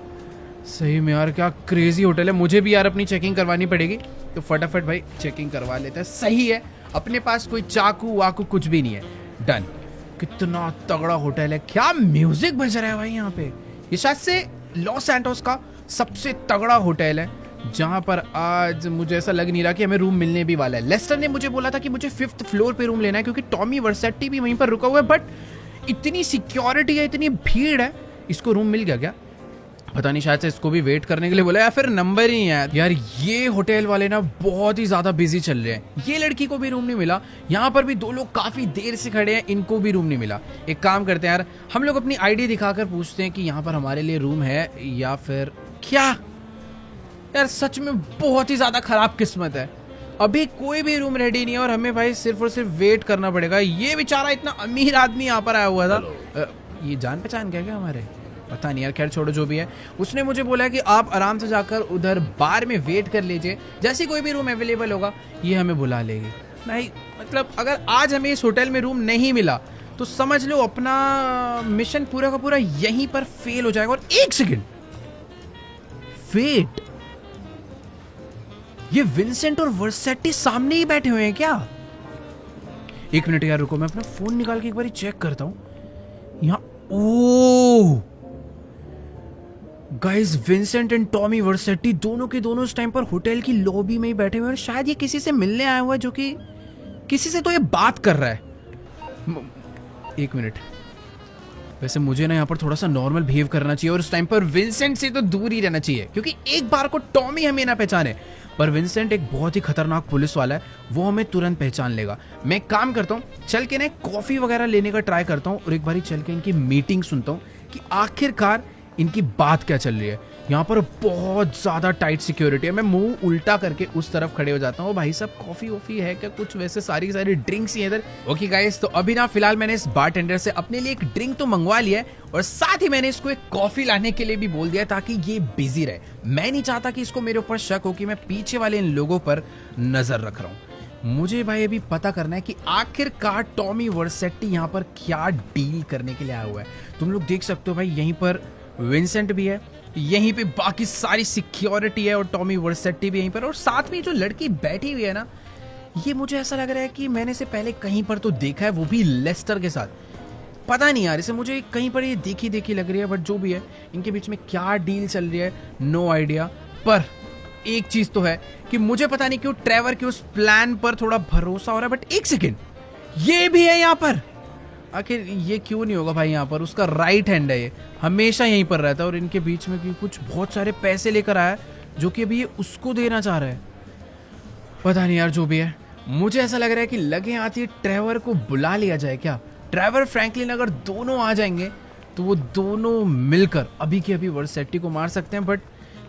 सही में यार क्या क्रेजी होटल है। मुझे भी यार अपनी चेकिंग करवानी पड़ेगी, तो फटाफट भाई चेकिंग करवा लेते हैं। सही है, अपने पास कोई चाकू वाकू कुछ भी नहीं है। डन। कितना तगड़ा होटल है, क्या म्यूजिक बज रहा है भाई यहाँ पे। ये शायद से लॉस सैंटोस का सबसे तगड़ा होटल है। जहां पर आज मुझे ऐसा लग नहीं रहा कि हमें रूम मिलने भी वाला है। लेस्टर ने मुझे बोला था कि मुझे 5th फ्लोर पे रूम लेना है क्योंकि टॉमी वर्सेटी भी वहीं पर रुका हुआ है, बट इतनी सिक्योरिटी है, इतनी भीड़ है, इसको रूम मिल गया क्या पता नहीं। शायद से इसको भी वेट करने के लिए बोला या फिर नंबर ही है यार। ये होटल वाले ना बहुत ही ज्यादा बिजी चल रहे हैं। ये लड़की को भी रूम नहीं मिला, यहाँ पर भी 2 लोग काफी देर से खड़े हैं, इनको भी रूम नहीं मिला। एक काम करते हैं यार, हम लोग अपनी आईडी दिखाकर पूछते हैं कि यहाँ पर हमारे लिए रूम है या फिर क्या। यार सच में बहुत ही ज्यादा खराब किस्मत है, अभी कोई भी रूम रेडी नहीं है और हमें भाई सिर्फ और सिर्फ वेट करना पड़ेगा। ये बेचारा इतना अमीर आदमी यहाँ पर आया हुआ था। ये जान पहचान क्या हमारे, पता नहीं यार, खैर छोड़ो जो भी है। उसने मुझे बोला है कि आप आराम से जाकर उधर बार में वेट कर लीजिए, जैसे कोई भी रूम अवेलेबल होगा ये हमें बुला लेगी। नहीं मतलब अगर आज हमें इस होटल में रूम नहीं मिला तो समझ लो अपना मिशन पूरा का पूरा यहीं पर फेल हो जाएगा। और 1 सेकंड वेट, ये विंसेंट और वर्सेटी सामने ही बैठे हुए हैं क्या? 1 मिनट यार रुको, मैं अपना फोन निकाल के एक बार चेक करता हूं। यहां ओ गाइस, विंसेंट एंड टॉमी वर्सेटी दोनों के दोनों इस टाइम पर होटल की लॉबी में ही बैठे हुए हैं और शायद ये किसी से मिलने आया हुआ है, जो कि किसी से तो ये बात कर रहा है। 1 मिनट, वैसे मुझे ना यहाँ पर थोड़ा सा नॉर्मल बिहेव करना चाहिए और उस टाइम पर विंसेंट से तो दूर ही रहना चाहिए, क्योंकि एक बार को टॉमी हमें ना पहचाने पर विंसेंट एक बहुत ही खतरनाक पुलिस वाला है, वो हमें तुरंत पहचान लेगा। मैं एक काम करता हूँ, चल के ना कॉफी वगैरह लेने का ट्राई करता हूँ और एक बारी चल के इनकी मीटिंग सुनता हूँ कि आखिरकार इनकी बात क्या चल रही है। यहाँ पर बहुत ज्यादा टाइट सिक्योरिटी है। मैं मुंह उल्टा करके उस तरफ खड़े हो जाता हूँ। भाई साहब कॉफी वॉफी है क्या कुछ? वैसे सारी की सारी ड्रिंक्स ही है इधर। ओके गाइस, तो अभी ना फिलहाल मैंने इस बारटेंडर से अपने लिए एक ड्रिंक तो मंगवा लिया है और साथ ही मैंने इसको एक कॉफी लाने के लिए भी बोल दिया ताकि ये बिजी रहे। मैं नहीं चाहता कि इसको मेरे ऊपर शक हो कि मैं पीछे वाले इन लोगों पर नजर रख रहा हूँ। मुझे भाई अभी पता करना है कि आखिरकार टॉमी वर्सेटी यहाँ पर क्या डील करने के लिए आया हुआ है। तुम लोग देख सकते हो भाई, यहीं पर विंसेंट भी है, यहीं पे बाकी सारी सिक्योरिटी है और टॉमी वर्सेटी भी यहीं पर, और साथ में जो लड़की बैठी हुई है ना, ये मुझे ऐसा लग रहा है कि मैंने इसे पहले कहीं पर तो देखा है, वो भी लेस्टर के साथ। पता नहीं यार, इसे मुझे कहीं पर ये देखी देखी लग रही है, बट जो भी है इनके बीच में क्या डील चल रही है नो आइडिया। पर एक चीज तो है कि मुझे पता नहीं क्यों ट्रेवर के उस प्लान पर थोड़ा भरोसा हो रहा है। बट 1 सेकेंड, ये भी है यहाँ पर। आखिर ये क्यों नहीं होगा भाई? यहाँ पर उसका राइट हैंड है, ये हमेशा यहीं पर रहता है और इनके बीच में क्यों कुछ बहुत सारे पैसे लेकर आया जो कि अभी ये उसको देना चाह रहा है। पता नहीं यार, जो भी है मुझे ऐसा लग रहा है कि लगे आती ट्रेवर को बुला लिया जाए क्या। ट्रेवर फ्रैंकलिन अगर दोनों आ जाएंगे तो वो दोनों मिलकर अभी के अभी वर्सेटी को मार सकते हैं, बट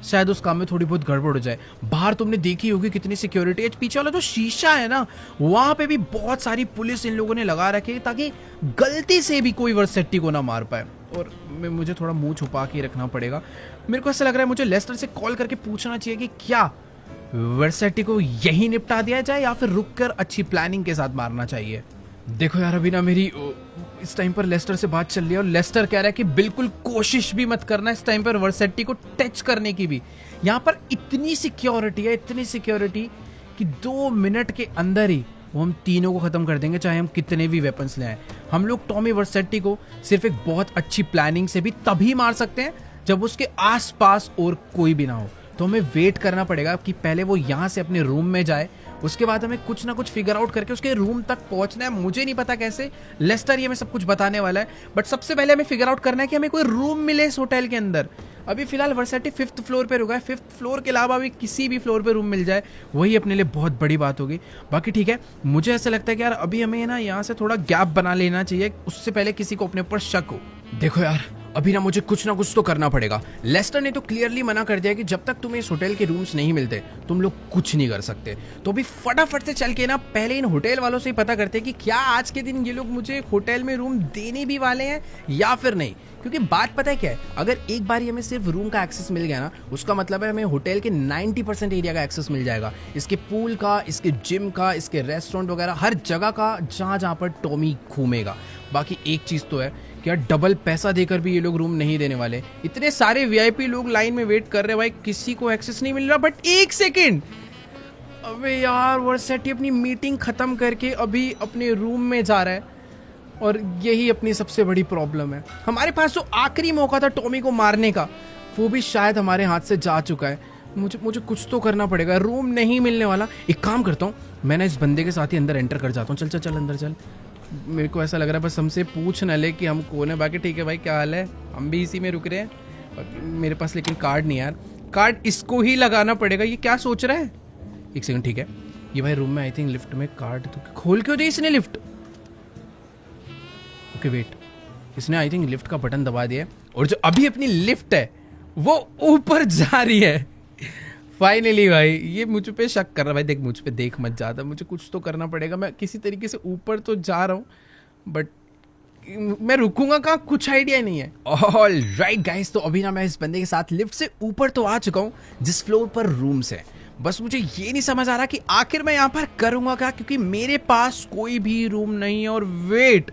शायद उस काम में थोड़ी बहुत गड़बड़ हो जाए। बाहर तुमने देखी होगी कितनी सिक्योरिटी है। पीछे वाला जो शीशा है ना, वहां पे भी बहुत सारी पुलिस इन लोगों ने लगा रखी है ताकि गलती से भी कोई वर्सेटी को ना मार पाए। और मुझे थोड़ा मुंह छुपा के रखना पड़ेगा। मेरे को ऐसा लग रहा है मुझे लेस्टर से कॉल करके पूछना चाहिए कि क्या वर्सेटी को यही निपटा दिया जाए या फिर रुककर अच्छी प्लानिंग के साथ मारना चाहिए। देखो यार, अभी ना मेरी इस टाइम पर लेस्टर से बात चल रही है और लेस्टर कह रहा है कि बिल्कुल कोशिश भी मत करना इस टाइम पर वर्सेटी को टच करने की भी। यहाँ पर इतनी सिक्योरिटी है, इतनी सिक्योरिटी कि 2 मिनट के अंदर ही वो हम तीनों को खत्म कर देंगे, चाहे हम कितने भी वेपन्स ले आए। हम लोग टॉमी वर्सेटी को सिर्फ एक बहुत अच्छी प्लानिंग से भी तभी मार सकते हैं जब उसके आसपास और कोई भी ना हो। तो हमें वेट करना पड़ेगा कि पहले वो यहाँ से अपने रूम में जाए, उसके बाद हमें कुछ ना कुछ फिगर आउट करके उसके रूम तक पहुंचना है। मुझे नहीं पता कैसे, लेस्टर ये हमें सब कुछ बताने वाला है, बट सबसे पहले हमें फिगर आउट करना है कि हमें कोई रूम मिले इस होटल के अंदर। अभी फिलहाल वर्सेटी 5th फ्लोर पे रुका है, 5th फ्लोर के अलावा भी किसी भी फ्लोर पे रूम मिल जाए वही अपने लिए बहुत बड़ी बात होगी। बाकी ठीक है, मुझे ऐसा लगता है कि यार अभी हमें ना यहाँ से थोड़ा गैप बना लेना चाहिए, उससे पहले किसी को अपने ऊपर शक हो। देखो यार, अभी ना मुझे कुछ ना कुछ तो करना पड़ेगा। लेस्टर ने तो क्लियरली मना कर दिया कि जब तक तुम्हें इस होटल के रूम्स नहीं मिलते तुम लोग कुछ नहीं कर सकते। तो अभी फटाफट से चल के ना पहले इन होटल वालों से ही पता करते हैं कि क्या आज के दिन ये लोग मुझे होटल में रूम देने भी वाले हैं या फिर नहीं। क्योंकि बात पता है क्या है, अगर एक बार हमें सिर्फ रूम का एक्सेस मिल गया ना, उसका मतलब है हमें होटल के 90% एरिया का एक्सेस मिल जाएगा। इसके पूल का, इसके जिम का, इसके रेस्टोरेंट वगैरह हर जगह का, जहाँ जहाँ पर टॉमी घूमेगा। बाकी एक चीज़ तो है कि यार डबल पैसा देकर भी ये लोग रूम नहीं देने वाले। इतने सारे वीआईपी लोग लाइन में वेट कर रहे हैं भाई, किसी को एक्सेस नहीं मिल रहा। बट 1 सेकेंड, अबे यार वर्सेटी अपनी मीटिंग खत्म करके अभी अपने रूम में जा रहा है और यही अपनी सबसे बड़ी प्रॉब्लम है। हमारे पास जो आखिरी मौका था टॉमी को मारने का, वो भी शायद हमारे हाथ से जा चुका है। मुझे कुछ तो करना पड़ेगा, रूम नहीं मिलने वाला। एक काम करता हूँ, मैं ना इस बंदे के साथ ही अंदर एंटर कर जाता हूँ। चल चल चल अंदर चल। मेरे को ऐसा लग रहा है बस हमसे पूछ न ले कि हम कौन है। बाकी ठीक है भाई, क्या हाल है, हम भी इसी में रुक रहे हैं। मेरे पास लेकिन कार्ड नहीं यार, कार्ड इसको ही लगाना पड़ेगा। ये क्या सोच रहा है? एक सेकंड, ठीक है, ये भाई रूम में आई थिंक लिफ्ट में कार्ड तो खोल क्यों दी इसने लिफ्ट? ओके वेट, इसने आई थिंक लिफ्ट का बटन दबा दिया और जो अभी अपनी लिफ्ट है वो ऊपर जा रही है। फाइनली भाई, ये मुझ पे शक कर रहा है। भाई देख, मुझ पे देख मत ज्यादा, मुझे कुछ तो करना पड़ेगा। मैं किसी तरीके से ऊपर तो जा रहा हूँ, बट मैं रुकूंगा कहाँ, कुछ आइडिया नहीं है। ऑल राइट गाइस, तो अभी ना मैं इस बंदे के साथ लिफ्ट से ऊपर तो आ चुका हूँ जिस फ्लोर पर रूम्स है। बस मुझे ये नहीं समझ आ रहा कि आखिर मैं यहाँ पर करूंगा क्या, क्योंकि मेरे पास कोई भी रूम नहीं है। और वेट,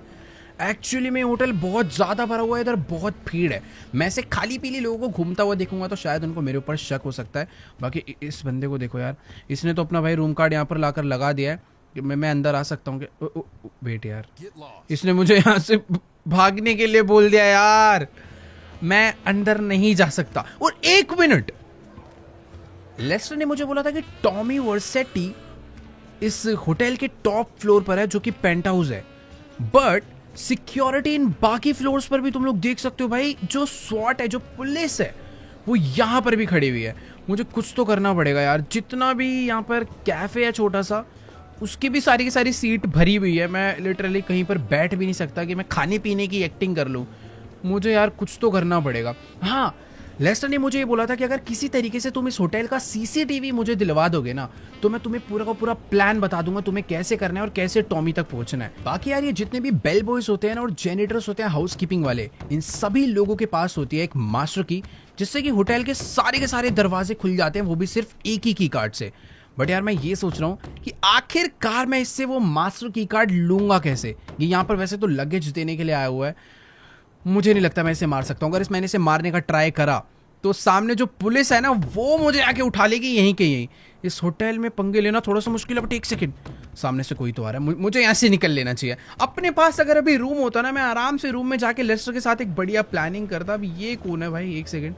एक्चुअली में होटल बहुत ज्यादा भरा हुआ है, इधर बहुत भीड़ है। मैं ऐसे खाली पीली लोगों को घूमता हुआ देखूंगा तो शायद उनको मेरे ऊपर शक हो सकता है। बाकी इस बंदे को देखो यार, इसने तो अपना भाई रूम कार्ड यहाँ पर लाकर लगा दिया है कि मैं अंदर आ सकता हूँ कि वेट यार, इसने मुझे यहाँ से भागने के लिए बोल दिया यार, मैं अंदर नहीं जा सकता। और एक मिनट, लेस्टर ने मुझे बोला था कि टॉमी वर्सेटी इस होटल के टॉप फ्लोर पर है जो कि पेंट हाउस है, बट सिक्योरिटी इन बाकी फ्लोर्स पर भी तुम लोग देख सकते हो भाई। जो स्वॉट है, जो पुलिस है, वो यहां पर भी खड़ी हुई है। मुझे कुछ तो करना पड़ेगा यार। जितना भी यहाँ पर कैफे है छोटा सा, उसकी भी सारी की सारी सीट भरी हुई है। मैं लिटरली कहीं पर बैठ भी नहीं सकता कि मैं खाने पीने की एक्टिंग कर लूँ। मुझे यार कुछ तो करना पड़ेगा। हाँ, लेस्टर ने मुझे ये बोला था कि अगर किसी तरीके से तुम इस होटल का सीसीटीवी मुझे दिलवा दोगे ना, तो मैं तुम्हें पूरा का पूरा प्लान बता दूंगा तुम्हें कैसे करना है और कैसे टॉमी तक पहुंचना है। बाकी यार, ये जितने भी बेल बॉयज होते हैं ना और जेनिटर्स होते हैं, हाउस कीपिंग वाले, इन सभी लोगों के पास होती है एक मास्टर की, जिससे कि होटल के सारे दरवाजे खुल जाते हैं, वो भी सिर्फ एक ही की कार्ड से। बट यार मैं ये सोच रहा हूँ कि आखिरकार मैं इससे वो मास्टर की कार्ड लूंगा कैसे। ये यहाँ पर वैसे तो लगेज देने के लिए आया हुआ है, मुझे नहीं लगता मैं इसे मार सकता हूँ। अगर मैंने इसे मारने का ट्राई करा तो सामने जो पुलिस है ना, वो मुझे आके उठा लेगी यहीं के यहीं। इस होटल में पंगे लेना थोड़ा सा मुश्किल है। बट एक सेकंड, सामने से कोई तो आ रहा है, मुझे यहाँ से निकल लेना चाहिए। अपने पास अगर अभी रूम होता ना, मैं आराम से रूम में जाके लेस्टर के साथ एक बढ़िया प्लानिंग करता। अभी ये कौन है भाई? एक सेकंड,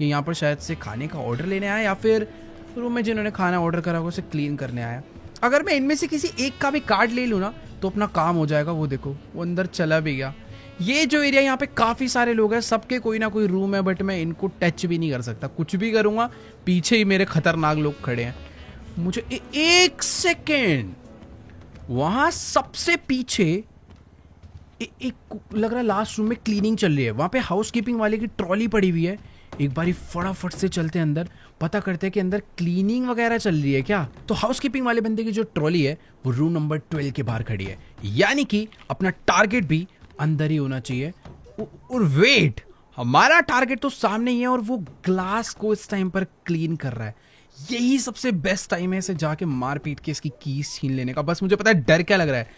ये यहाँ पर शायद से खाने का ऑर्डर लेने आया, या फिर रूम में जिन्होंने खाना ऑर्डर करा उसे क्लीन करने आया। अगर मैं इनमें से किसी एक का भी कार्ड ले लूँ ना, तो अपना काम हो जाएगा। वो देखो, वो अंदर चला भी गया। ये जो एरिया, यहाँ पे काफी सारे लोग हैं, सबके कोई ना कोई रूम है, बट मैं इनको टच भी नहीं कर सकता। कुछ भी करूंगा, पीछे ही मेरे खतरनाक लोग खड़े हैं। मुझे एक सेकेंड, वहां सबसे पीछे एक लग रहा है लास्ट रूम में क्लीनिंग चल रही है। वहां पे हाउस कीपिंग वाले की ट्रॉली पड़ी हुई है। एक बारी फटाफट से चलते हैं अंदर, पता करते हैं कि अंदर क्लीनिंग वगैरह चल रही है क्या। तो हाउस कीपिंग वाले बंदे की जो ट्रॉली है वो रूम नंबर 12 के बाहर खड़ी है, यानी कि अपना टारगेट भी अंदर ही होना चाहिए। और वेट, हमारा टारगेट तो सामने ही है और वो ग्लास को इस टाइम पर क्लीन कर रहा है। यही सबसे बेस्ट टाइम है इसे जाके मार पीट के इसकी कीज छीन लेने का। बस मुझे पता है डर क्या लग रहा है,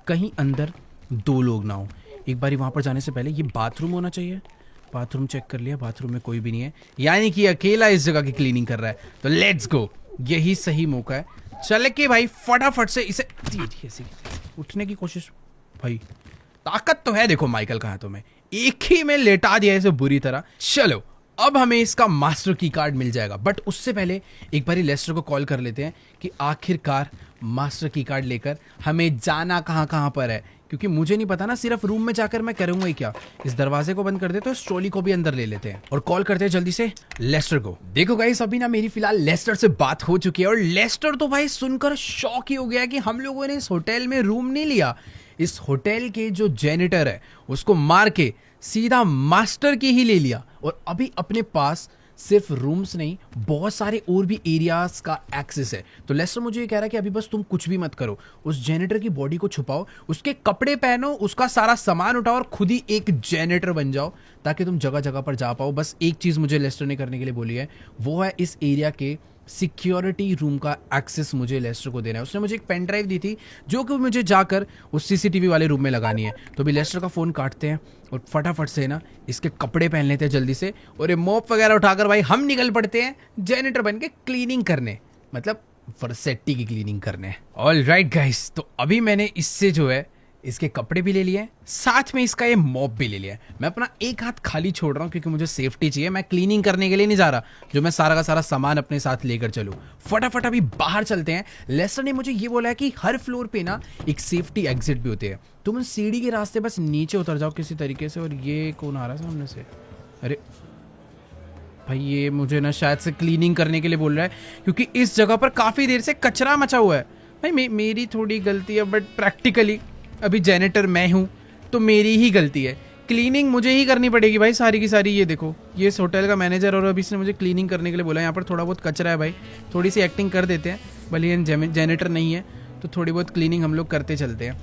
कहीं अंदर दो लोग ना हो। एक बारी वहां पर जाने से पहले ये बाथरूम होना चाहिए। बाथरूम चेक कर लिया, बाथरूम में कोई भी नहीं है, यानी कि अकेला इस जगह की क्लीनिंग कर रहा है। तो लेट्स गो, यही सही मौका है। चल के भाई फटाफट से इसे उठने की कोशिश। भाई ताकत तो है, देखो माइकल का हाथों में, एक ही में लेटा दिया इसे बुरी तरह। चलो, अब हमें इसका मास्टर की कार्ड मिल जाएगा। बट उससे पहले एक बारी लेस्टर को कॉल कर लेते हैं कि आखिरकार मास्टर की कार्ड लेकर हमें जाना कहाँ पर है, क्योंकि मुझे नहीं पता ना सिर्फ रूम में जाकर मैं करूंगा ही क्या। इस दरवाजे को बंद कर दे तो इस ट्रॉली को भी अंदर ले लेते हैं और कॉल करते हैं जल्दी से लेस्टर को। देखो गाइस, अभी ना मेरी फिलहाल लेस्टर से बात हो चुकी है और लेस्टर तो भाई सुनकर शॉक ही हो गया कि हम लोगों ने इस होटल में रूम नहीं लिया, इस होटल के जो जेनिटर है उसको मार के सीधा मास्टर की ही ले लिया। और अभी अपने पास सिर्फ रूम्स नहीं, बहुत सारे और भी एरियाज का एक्सेस है। तो लेस्टर मुझे ये कह रहा है कि अभी बस तुम कुछ भी मत करो, उस जेनिटर की बॉडी को छुपाओ, उसके कपड़े पहनो, उसका सारा सामान उठाओ और खुद ही एक जेनिटर बन जाओ, ताकि तुम जगह जगह पर जा पाओ। बस एक चीज मुझे लेस्टर ने करने के लिए बोली है, वो है इस एरिया के सिक्योरिटी रूम का एक्सेस मुझे लेस्टर को देना है। उसने मुझे एक पेन ड्राइव दी थी जो कि मुझे जाकर उस सीसीटीवी वाले रूम में लगानी है। तो भी लेस्टर का फोन काटते हैं और फटाफट से ना इसके कपड़े पहन लेते हैं जल्दी से, और ये मोप वगैरह उठाकर भाई हम निकल पड़ते हैं जेनिटर बन के क्लीनिंग करने, मतलब वर्सेटी की क्लीनिंग करने। ऑल राइट गाइस, तो अभी मैंने इससे जो है इसके कपड़े भी ले लिए, साथ में इसका ये मॉप भी ले लिया। मैं अपना एक हाथ खाली छोड़ रहा हूँ क्योंकि मुझे सेफ्टी चाहिए। मैं क्लीनिंग करने के लिए नहीं जा रहा जो मैं सारा का सारा सामान अपने साथ लेकर चलूँ। फटाफट अभी बाहर चलते हैं। लेस्टर ने मुझे ये बोला है कि हर फ्लोर पे ना एक सेफ्टी एग्जिट भी होती है। तुम उन सीढ़ी के रास्ते बस नीचे उतर जाओ किसी तरीके से। और ये कौन आ रहा है सामने से? अरे भाई ये मुझे ना शायद से क्लीनिंग करने के लिए बोल रहा है क्योंकि इस जगह पर काफ़ी देर से कचरा मचा हुआ है। भाई मेरी थोड़ी गलती है बट प्रैक्टिकली अभी जेनेटर मैं हूँ तो मेरी ही गलती है। क्लीनिंग मुझे ही करनी पड़ेगी भाई सारी की सारी। ये देखो ये इस होटल का मैनेजर और अभी इसने मुझे क्लीनिंग करने के लिए बोला। यहाँ पर थोड़ा बहुत कचरा है भाई, थोड़ी सी एक्टिंग कर देते हैं। भले जेनेटर नहीं है तो थोड़ी बहुत क्लीनिंग हम लोग करते चलते हैं।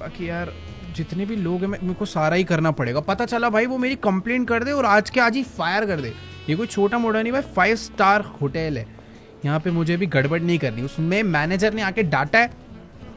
बाकी यार जितने भी लोग हैं मेरे को सारा ही करना पड़ेगा। पता चला भाई वो मेरी कंप्लेंट कर दे और आज के आज ही फायर कर दे। ये कोई छोटा मोटा नहीं भाई, 5 स्टार होटल है। यहाँ पे मुझे भी गड़बड़ नहीं करनी। उसमें मैनेजर ने आके डांटा है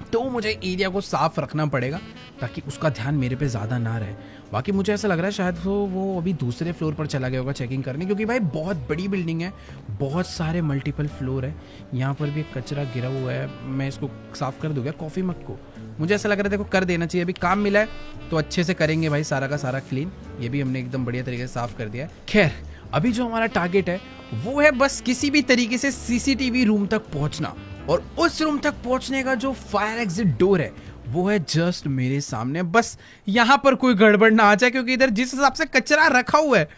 तो मुझे एरिया को साफ रखना पड़ेगा ताकि उसका ध्यान मेरे पे ज़्यादा ना रहे। बाकी मुझे ऐसा लग रहा है शायद वो अभी दूसरे फ्लोर पर चला गया होगा चेकिंग करने, क्योंकि भाई बहुत बड़ी बिल्डिंग है, बहुत सारे मल्टीपल फ्लोर है। यहाँ पर भी कचरा गिरा हुआ है, मैं इसको साफ कर दूंगा कॉफ़ी मग को। मुझे ऐसा लग रहा है देखो कर देना चाहिए। अभी काम मिला है तो अच्छे से करेंगे भाई सारा का सारा क्लीन। ये भी हमने एकदम बढ़िया तरीके से साफ कर दिया है। खैर अभी जो हमारा टारगेट है वो है बस किसी भी तरीके से सीसीटीवी रूम तक पहुंचना। और उस रूम तक पहुंचने का जो फायर एग्जिट डोर है वो है जस्ट मेरे सामने। बस यहाँ पर कोई गड़बड़ ना आ जाए क्योंकि इधर जिस हिसाब से कचरा रखा हुआ है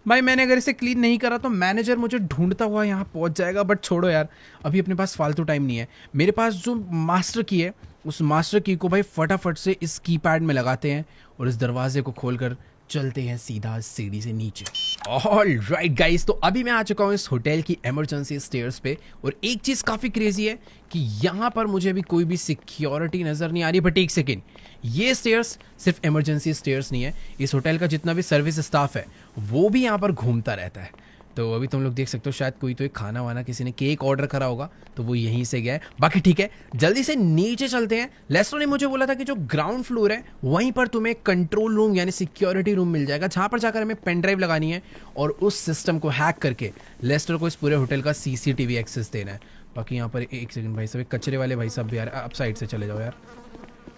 भाई, मैंने अगर इसे क्लीन नहीं करा तो मैनेजर मुझे ढूंढता हुआ यहाँ पहुँच जाएगा। बट छोड़ो यार, अभी अपने पास फालतू टाइम नहीं है। मेरे पास जो मास्टर की है उस मास्टर की को भाई फटाफट से इस कीपैड में लगाते हैं और इस दरवाजे को खोलकर चलते हैं सीधा सीढ़ी से नीचे। ऑल राइट गाइस, तो अभी मैं आ चुका हूँ इस होटल की इमरजेंसी स्टेयर्स पे। और एक चीज़ काफ़ी क्रेजी है कि यहाँ पर मुझे अभी कोई भी सिक्योरिटी नज़र नहीं आ रही। बट एक सेकेंड, ये स्टेयर्स सिर्फ इमरजेंसी स्टेयर्स नहीं है, इस होटल का जितना भी सर्विस स्टाफ है वो भी यहाँ पर घूमता रहता है। तो अभी तुम लोग देख सकते हो शायद कोई तो एक खाना वाना किसी ने केक ऑर्डर करा होगा तो वो यहीं से गया है। बाकी ठीक है, जल्दी से नीचे चलते हैं। लेस्टर ने मुझे बोला था कि जो ग्राउंड फ्लोर है वहीं पर तुम्हें कंट्रोल रूम यानी सिक्योरिटी रूम मिल जाएगा, जहां पर जाकर हमें पेन ड्राइव लगानी है और उस सिस्टम को हैक करके लेस्टर को इस पूरे होटल का सीसीटीवी एक्सेस देना है। बाकी यहाँ पर एक सेकंड भाई साहब, कचरे वाले भाई साहब भी यार आप साइड से चले जाओ यार।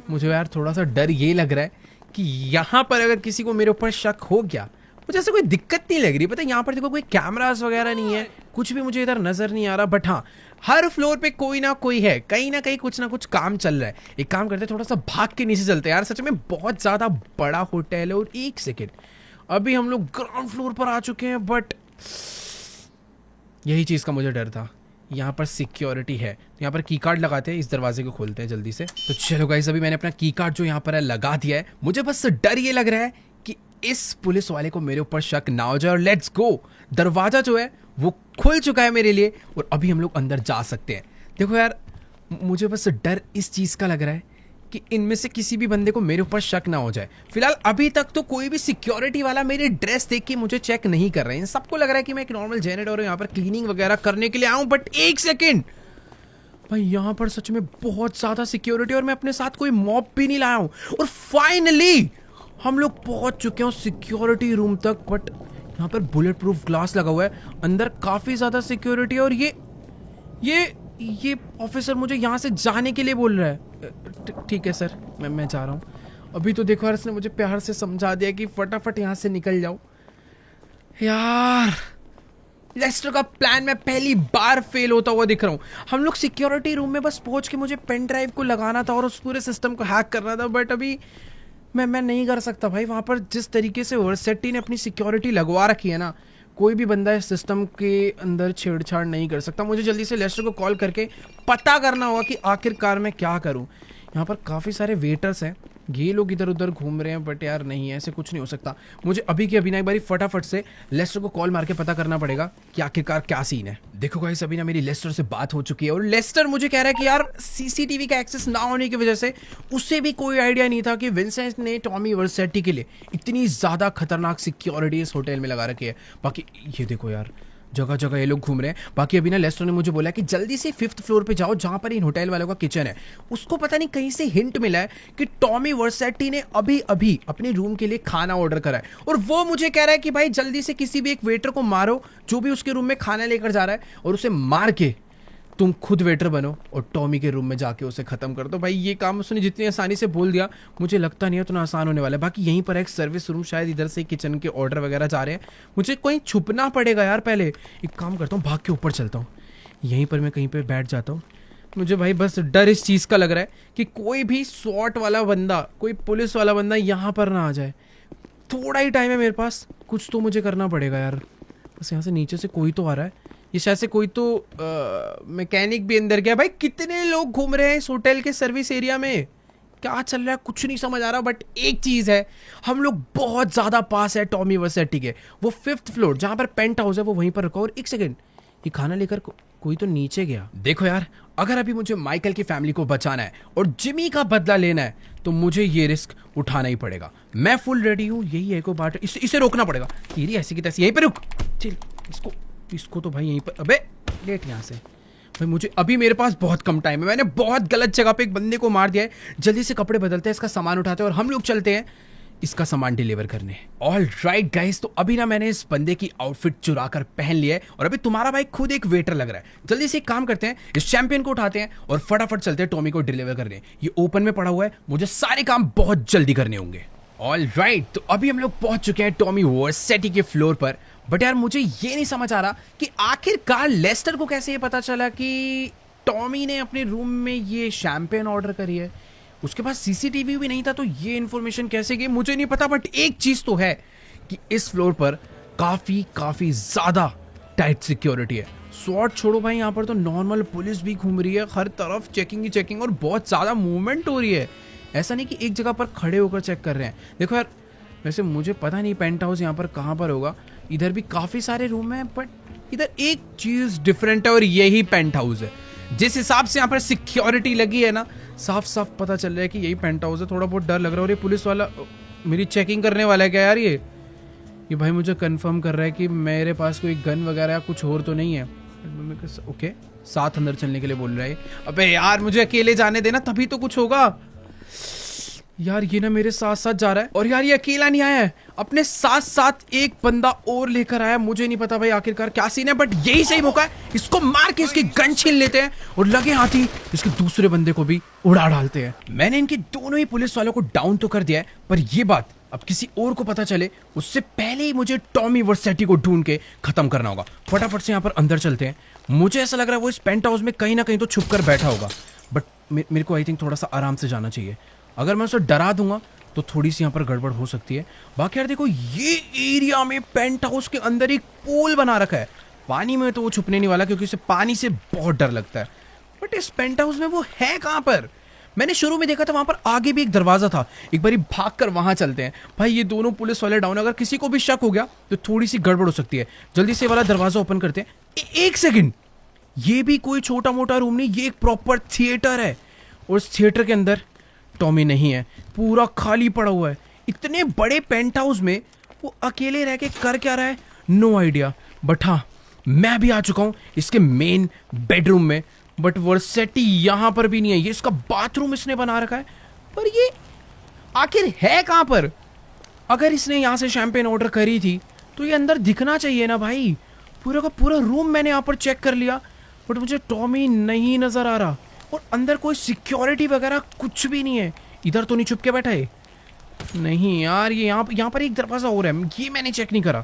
मुझे यार थोड़ा सा डर ये लग रहा है कि यहाँ पर अगर किसी को मेरे ऊपर शक हो गया, मुझे ऐसे कोई दिक्कत नहीं लग रही। पता है यहाँ पर देखो कोई कैमरास वगैरह नहीं है, कुछ भी मुझे इधर नजर नहीं आ रहा। बट हाँ, हर फ्लोर पे कोई ना कोई है, कहीं ना कहीं कुछ ना कुछ काम चल रहा है। एक काम करते हैं, थोड़ा सा भाग के नीचे चलते हैं यार। सच में बहुत ज्यादा बड़ा होटल है। और एक सेकेंड, अभी हम लोग ग्राउंड फ्लोर पर आ चुके हैं बट यही चीज का मुझे डर था। यहाँ पर सिक्योरिटी है तो यहाँ पर की कार्ड लगाते हैं, इस दरवाजे को खोलते हैं जल्दी से। तो चलो गाइस, अभी मैंने अपना की कार्ड जो यहाँ पर है लगा दिया है। मुझे बस डर ये लग रहा है कि इस पुलिस वाले को मेरे ऊपर शक ना हो जाए। और लेट्स गो, दरवाजा जो है वो खुल चुका है मेरे लिए और अभी हम लोग अंदर जा सकते हैं। देखो यार, मुझे बस डर इस चीज का लग रहा है कि इनमें से किसी भी बंदे को मेरे ऊपर शक ना हो जाए। फिलहाल अभी तक तो कोई भी सिक्योरिटी वाला मेरी ड्रेस देख के मुझे चेक नहीं कर रहे हैं। सबको लग रहा है कि मैं एक नॉर्मल जेनेटर और यहाँ पर क्लीनिंग वगैरह करने के लिए आऊं। बट एक सेकेंड भाई, यहाँ पर सच में बहुत ज्यादा सिक्योरिटी और मैं अपने साथ कोई मॉब भी नहीं लाया हूं। और फाइनली हम लोग पहुंच चुके हैं सिक्योरिटी रूम तक। बट यहाँ पर बुलेट प्रूफ ग्लास लगा हुआ है, अंदर काफी ज्यादा सिक्योरिटी। और ये ऑफिसर मुझे यहाँ से जाने के लिए बोल रहा है। ठीक है सर, मैं जा रहा हूँ। अभी तो देखो यार, इसने मुझे प्यार से समझा दिया कि फटाफट यहाँ से निकल जाओ। यार लेस्टर का प्लान मैं पहली बार फेल होता हुआ दिख रहा हूँ। हम लोग सिक्योरिटी रूम में बस पहुंच के मुझे पेन ड्राइव को लगाना था और उस पूरे सिस्टम को हैक करना था। बट अभी मैं नहीं कर सकता भाई। वहाँ पर जिस तरीके से वर्सेटी ने अपनी सिक्योरिटी लगवा रखी है ना, कोई भी बंदा इस सिस्टम के अंदर छेड़छाड़ नहीं कर सकता। मुझे जल्दी से लेस्टर को कॉल करके पता करना होगा कि आखिरकार मैं क्या करूं। यहाँ पर काफ़ी सारे वेटर्स हैं, ये लोग इधर उधर घूम रहे हैं। बट यार नहीं, ऐसे कुछ नहीं हो सकता। मुझे अभी के अभी ना एक बारी फटाफट से लेस्टर को कॉल मार के पता करना पड़ेगा कि आखिरकार क्या सीन है। देखो गाइस, अभी ना मेरी लेस्टर से बात हो चुकी है और लेस्टर मुझे कह रहा है कि यार सीसीटीवी का एक्सेस ना होने की वजह से उसे भी कोई आइडिया नहीं था कि विंसेंट ने टॉमी वर्सेटी के लिए इतनी ज़्यादा खतरनाक सिक्योरिटी इस होटल में लगा रखी है। बाकी ये देखो यार, जगह जगह ये लोग घूम रहे हैं। बाकी अभी ना लेस्टर ने मुझे बोला कि जल्दी से 5th फ्लोर पे जाओ जहां पर इन होटल वालों का किचन है। उसको पता नहीं कहीं से हिंट मिला है कि टॉमी वर्सेटी ने अभी अभी अपने रूम के लिए खाना ऑर्डर करा है और वो मुझे कह रहा है कि भाई जल्दी से किसी भी एक वेटर को मारो जो भी उसके रूम में खाना लेकर जा रहा है और उसे मार के तुम खुद वेटर बनो और टॉमी के रूम में जाके उसे खत्म कर दो। भाई ये काम उसने जितनी आसानी से बोल दिया, मुझे लगता नहीं है उतना आसान होने वाला है। बाकी यहीं पर एक सर्विस रूम, शायद इधर से किचन के ऑर्डर वगैरह जा रहे हैं। मुझे कहीं छुपना पड़ेगा यार। पहले एक काम करता हूँ, भाग के ऊपर चलता हूँ, यहीं पर मैं कहीं पर बैठ जाता हूँ। मुझे भाई बस डर इस चीज़ का लग रहा है कि कोई भी स्वॉट वाला बंदा, कोई पुलिस वाला बंदा यहाँ पर ना आ जाए। थोड़ा ही टाइम है मेरे पास, कुछ तो मुझे करना पड़ेगा यार। बस यहाँ से नीचे से कोई तो आ रहा है, ये शायद से कोई तो मैकेनिक भी अंदर गया। भाई कितने लोग घूम रहे हैं इस होटल के सर्विस एरिया में, क्या चल रहा है कुछ नहीं समझ आ रहा। बट एक चीज़ है, हम लोग बहुत ज़्यादा पास है टॉमी वर्सिटी के। वो 5th फ्लोर जहाँ पर पेंट हाउस है वो वहीं पर रखा। और एक सेकेंड, ये खाना लेकर कोई तो नीचे गया। देखो यार, अगर अभी मुझे माइकल की फैमिली को बचाना है और जिमी का बदला लेना है तो मुझे ये रिस्क उठाना ही पड़ेगा। मैं फुल रेडी हूँ, यही एक बात है, इसे रोकना पड़ेगा। तेरी ऐसी की तैसी, यहीं पे रुक। चल इसको तो भाई यहीं पर, अबे लेट यहाँ से। भाई मुझे अभी, मेरे पास बहुत कम टाइम है, मैंने बहुत गलत जगह पे एक बंदे को मार दिया है। जल्दी से कपड़े बदलते हैं, इसका सामान उठाते हैं और हम लोग चलते हैं इसका सामान डिलीवर करने। ऑल राइट गाइस, तो अभी ना मैंने इस बंदे की आउटफिट चुरा कर पहन लिया है और अभी तुम्हारा भाई खुद एक वेटर लग रहा है। जल्दी से एक काम करते हैं, इस चैंपियन को उठाते हैं और फटाफट चलते हैं टॉमी को डिलीवर करने। ये ओपन में पड़ा हुआ है, मुझे सारे काम बहुत जल्दी करने होंगे। ऑल राइट, तो अभी हम लोग पहुंच चुके हैं टॉमी वर्सिटी के फ्लोर पर। बट यार मुझे ये नहीं समझ आ रहा कि आखिरकार लेस्टर को कैसे ये पता चला कि टॉमी ने अपने रूम में ये शैंपेन ऑर्डर करी है। उसके पास सीसीटीवी भी नहीं था, तो ये इन्फॉर्मेशन कैसे गई मुझे नहीं पता। बट एक चीज तो है कि इस फ्लोर पर काफी ज्यादा टाइट सिक्योरिटी है। स्वॉट छोड़ो भाई, यहाँ पर तो नॉर्मल पुलिस भी घूम रही है, हर तरफ चेकिंग ही चेकिंग और बहुत ज्यादा मूवमेंट हो रही है। ऐसा नहीं कि एक जगह पर खड़े होकर चेक कर रहे हैं। देखो यार, वैसे मुझे पता नहीं पेंट हाउस यहाँ पर कहाँ पर होगा। इधर भी काफी सारे रूम हैं, बट इधर एक चीज डिफरेंट है और यही पेंट हाउस है। जिस हिसाब से यहाँ पर सिक्योरिटी लगी है ना, साफ साफ पता चल रहा है कि यही पेंट हाउस है। थोड़ा बहुत डर लग रहा है। और ये पुलिस वाला मेरी चेकिंग करने वाला है क्या यार? ये भाई मुझे कंफर्म कर रहा है कि मेरे पास कोई गन वगैरह या कुछ और तो नहीं है। ओके, साथ अंदर चलने के लिए बोल रहा है। अबे यार मुझे अकेले जाने देना, तभी तो कुछ होगा। यार ये ना मेरे साथ साथ जा रहा है और यार ये अकेला नहीं आया है, अपने साथ साथ एक बंदा और लेकर आया। मुझे नहीं पता भाई आखिरकार क्या सीन है, बट यही सही मौका है, इसको मार के इसकी गन छीन लेते हैं और लगे हाथ ही इसके दूसरे बंदे को भी उड़ा डालते हैं। मैंने इनके दोनों ही पुलिस वालों को डाउन तो कर दिया है, पर ये बात अब किसी और को पता चले उससे पहले ही मुझे टॉमी वर्सिटी को ढूंढ के खत्म करना होगा। फटाफट से यहाँ पर अंदर चलते हैं। मुझे ऐसा लग रहा है वो इस पेंट हाउस में कहीं ना कहीं तो छुप कर बैठा होगा, बट मेरे को आई थिंक थोड़ा सा आराम से जाना चाहिए। अगर मैं उसे डरा दूंगा तो थोड़ी सी यहाँ पर गड़बड़ हो सकती है। बाकी यार देखो, ये एरिया में पेंट हाउस के अंदर एक पूल बना रखा है। पानी में तो वो छुपने नहीं वाला क्योंकि उसे पानी से बहुत डर लगता है, बट इस पेंट हाउस में वो है कहाँ पर? मैंने शुरू में देखा था वहां पर आगे भी एक दरवाजा था। एक बारी भाग कर वहां चलते हैं। भाई ये दोनों पुलिस वाले डाउन, अगर किसी को भी शक हो गया तो थोड़ी सी गड़बड़ हो सकती है। जल्दी से वाला दरवाजा ओपन करते हैं। एक सेकंड, ये भी कोई छोटा मोटा रूम नहीं, ये एक प्रॉपर थिएटर है और इस थिएटर के अंदर टॉमी नहीं है, पूरा खाली पड़ा हुआ है। इतने बड़े पेंट हाउस में वो अकेले रह के कर क्या रहा है, नो आइडिया। बट हाँ, मैं भी आ चुका हूं इसके मेन बेडरूम में, बट वर्सिटी यहां पर भी नहीं है। ये इसका बाथरूम इसने बना रखा है, पर ये आखिर है कहां पर? अगर इसने यहां से शैंपेन ऑर्डर करी थी तो ये अंदर दिखना चाहिए ना भाई। पूरा का पूरा रूम मैंने यहां पर चेक कर लिया, बट मुझे टॉमी नहीं नजर आ रहा और अंदर कोई सिक्योरिटी वगैरह कुछ भी नहीं है। इधर तो नहीं छुप के बैठा है? नहीं यार, ये यहाँ पर एक दरवाजा और है, ये मैंने चेक नहीं करा।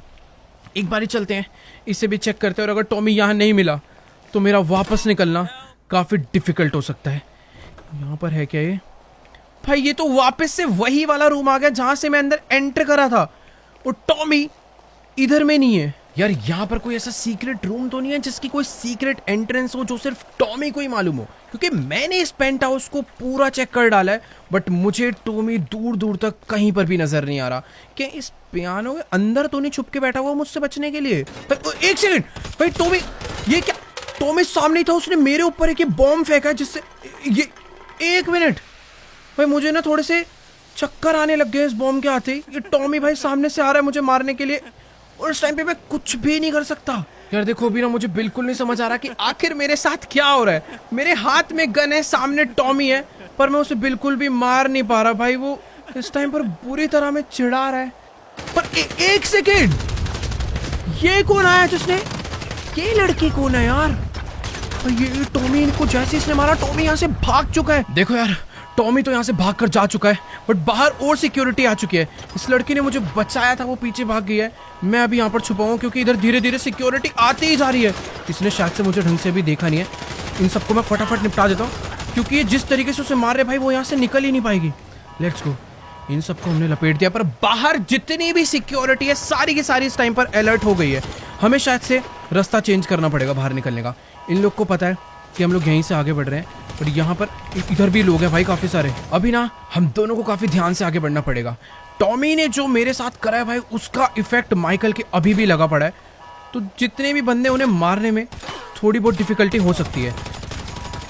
एक बार ही चलते हैं, इसे भी चेक करते हैं। और अगर टॉमी यहाँ नहीं मिला तो मेरा वापस निकलना काफी डिफिकल्ट हो सकता है। यहाँ पर है क्या ये? भाई ये तो वापस से वही वाला रूम आ गया जहां से मैं अंदर एंटर करा था और टॉमी इधर में नहीं है। यार यहाँ पर कोई ऐसा सीक्रेट रूम तो नहीं है जिसकी कोई सीक्रेट एंट्रेंस हो जो सिर्फ टॉमी को ही मालूम हो? क्योंकि मैंने इस पेंट हाउस को पूरा चेक कर डाला है, बट मुझे टॉमी दूर दूर तक कहीं पर भी नजर नहीं आ रहा। क्या इस पियानो के अंदर तो नहीं छुप के बैठा हुआ मुझसे बचने के लिए? एक सेकंड भाई, टॉमी ये क्या? टॉमी सामने था, उसने मेरे ऊपर एक बॉम्ब फेंका जिससे ये, एक मिनट भाई, मुझे ना थोड़े से चक्कर आने लग गए इस बॉम्ब के आते ही। ये टॉमी भाई सामने से आ रहा है मुझे मारने के लिए और इस टाइम पे मैं कुछ भी नहीं कर सकता। यार देखो, अभी ना मुझे बिल्कुल नहीं समझ आ रहा कि आखिर मेरे साथ क्या हो रहा है। मेरे हाथ में गन है, सामने टॉमी है, पर मैं उसे बिल्कुल भी मार नहीं पा रहा। भाई वो इस टाइम पर बुरी तरह में चिढ़ा रहा है। पर एक सेकेंड, ये कौन आया जिसने? ये लड़की कौन है यार? ये टॉमी इनको जैसे इसने मारा, टॉमी यहाँ से भाग चुका है। देखो यार, टॉमी तो यहाँ से भाग कर जा चुका है, बट बाहर और सिक्योरिटी आ चुकी है। इस लड़की ने मुझे बचाया था, वो पीछे भाग गई है। मैं अभी यहाँ पर छुपा हूँ क्योंकि इधर धीरे धीरे सिक्योरिटी आती ही जा रही है। इसने शायद से मुझे ढंग से भी देखा नहीं है। इन सबको मैं फटाफट निपटा देता हूँ, क्योंकि ये जिस तरीके से उसे मार रहे भाई, वो यहाँ से निकल ही नहीं पाएगी। Let's go. इन सबको हमने लपेट दिया, पर बाहर जितनी भी सिक्योरिटी है सारी की सारी इस टाइम पर अलर्ट हो गई है। हमें शायद से रास्ता चेंज करना पड़ेगा बाहर निकलने का। इन लोग को पता है कि हम लोग यहीं से आगे बढ़ रहे हैं, और यहाँ पर इधर भी लोग हैं भाई काफ़ी सारे। अभी ना हम दोनों को काफ़ी ध्यान से आगे बढ़ना पड़ेगा। टॉमी ने जो मेरे साथ करा है भाई, उसका इफेक्ट माइकल के अभी भी लगा पड़ा है। तो जितने भी बंदे उन्हें मारने में थोड़ी बहुत डिफिकल्टी हो सकती है।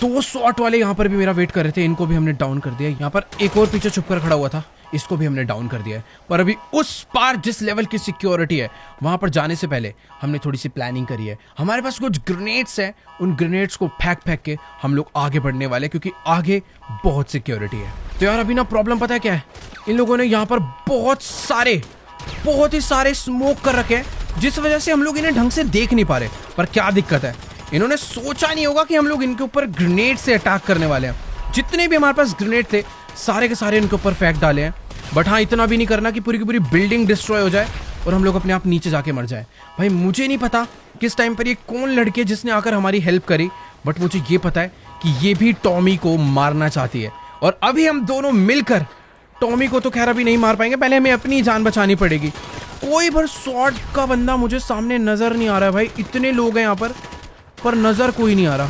2 शॉट वाले यहाँ पर भी मेरा वेट कर रहे थे, इनको भी हमने डाउन कर दिया। यहाँ पर एक और पीछे छुप कर खड़ा हुआ था, इसको भी हमने डाउन कर दिया है। पर अभी उस पार जिस लेवल की सिक्योरिटी है, वहां पर जाने से पहले हमने थोड़ी सी प्लानिंग करी है। हमारे पास कुछ ग्रेनेड्स हैं, उन ग्रेनेड्स को फेंक फेंक के हम लोग आगे बढ़ने वाले, क्योंकि आगे बहुत सिक्योरिटी है। तो यार अभी ना प्रॉब्लम पता है क्या है, इन लोगों ने यहाँ पर बहुत ही सारे स्मोक कर रखे हैं, जिस वजह से हम लोग इन्हें ढंग से देख नहीं पा रहे। पर क्या दिक्कत है, इन्होंने सोचा नहीं होगा कि हम लोग इनके ऊपर ग्रेनेड से अटैक करने वाले हैं। जितने भी हमारे पास ग्रेनेड थे सारे के सारे इनके ऊपर फेंक डाले हैं। बट हाँ, इतना भी नहीं करना कि पूरी की पूरी बिल्डिंग डिस्ट्रॉय हो जाए और हम लोग अपने आप नीचे जाके मर जाए। भाई मुझे नहीं पता किस टाइम पर ये कौन लड़की है जिसने आकर हमारी हेल्प करी, बट मुझे ये पता है कि ये भी टॉमी को मारना चाहती है। और अभी हम दोनों मिलकर टॉमी को तो खैर अभी नहीं मार पाएंगे, पहले हमें अपनी जान बचानी पड़ेगी। कोई भर शॉट का बंदा मुझे सामने नजर नहीं आ रहा है भाई, इतने लोग हैं यहाँ पर नजर कोई नहीं आ रहा।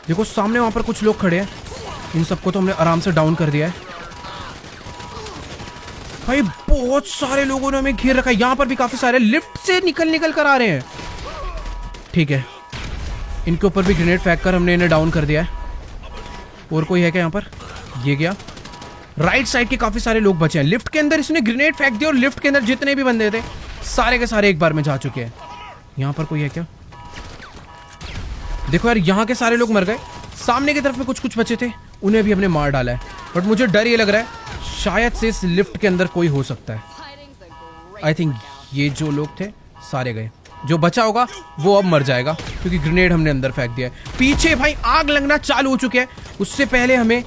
देखो सामने वहां पर कुछ लोग खड़े हैं, इन सबको तो हमने आराम से डाउन कर दिया है। भाई बहुत सारे लोगों ने हमें घेर रखा है, यहाँ पर भी काफी सारे लिफ्ट से निकल कर आ रहे हैं। ठीक है, इनके ऊपर भी ग्रेनेड फेंक कर हमने इन्हें डाउन कर दिया है। और कोई है क्या यहाँ पर? ये गया। राइट साइड के काफी सारे लोग बचे हैं। लिफ्ट के अंदर इसने ग्रेनेड फेंक दिया और लिफ्ट के अंदर जितने भी बंदे थे सारे के सारे एक बार में जा चुके हैं। यहाँ पर कोई है क्या? देखो यार, यहाँ के सारे लोग मर गए। सामने की तरफ में कुछ बचे थे, उन्हें भी हमने मार डाला है। बट मुझे डर ये लग रहा है शायद से इस लिफ्ट के अंदर कोई हो सकता है। आई थिंक ये जो लोग थे सारे गए, जो बचा होगा वो अब मर जाएगा, क्योंकि ग्रेनेड हमने अंदर फेंक दिया है। पीछे भाई आग लगना चालू हो चुकी है, उससे पहले हमें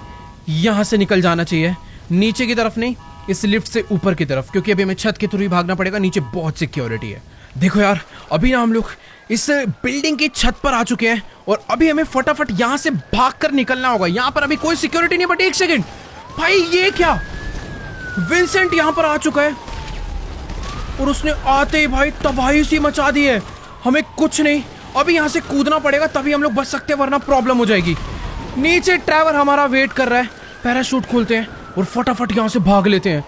यहाँ से निकल जाना चाहिए, नीचे की तरफ नहीं, इस लिफ्ट से ऊपर की तरफ, क्योंकि अभी हमें छत के थ्रू ही भागना पड़ेगा। नीचे बहुत सिक्योरिटी है। देखो यार, अभी ना हम लोग इस बिल्डिंग की छत पर आ चुके हैं और अभी हमें फटाफट यहाँ से भागकर निकलना होगा। यहाँ पर अभी कोई सिक्योरिटी नहीं, बट एक सेकंड भाई, ये क्या? विंसेंट यहाँ पर आ चुका है और उसने आते ही भाई तबाही सी मचा दी है। हमें कुछ नहीं, अभी यहाँ से कूदना पड़ेगा, तभी हम लोग बच सकते हैं, वरना प्रॉब्लम हो जाएगी। नीचे ट्रैवर हमारा वेट कर रहा है। पैराशूट खोलते हैं और फटाफट यहाँ से भाग लेते हैं।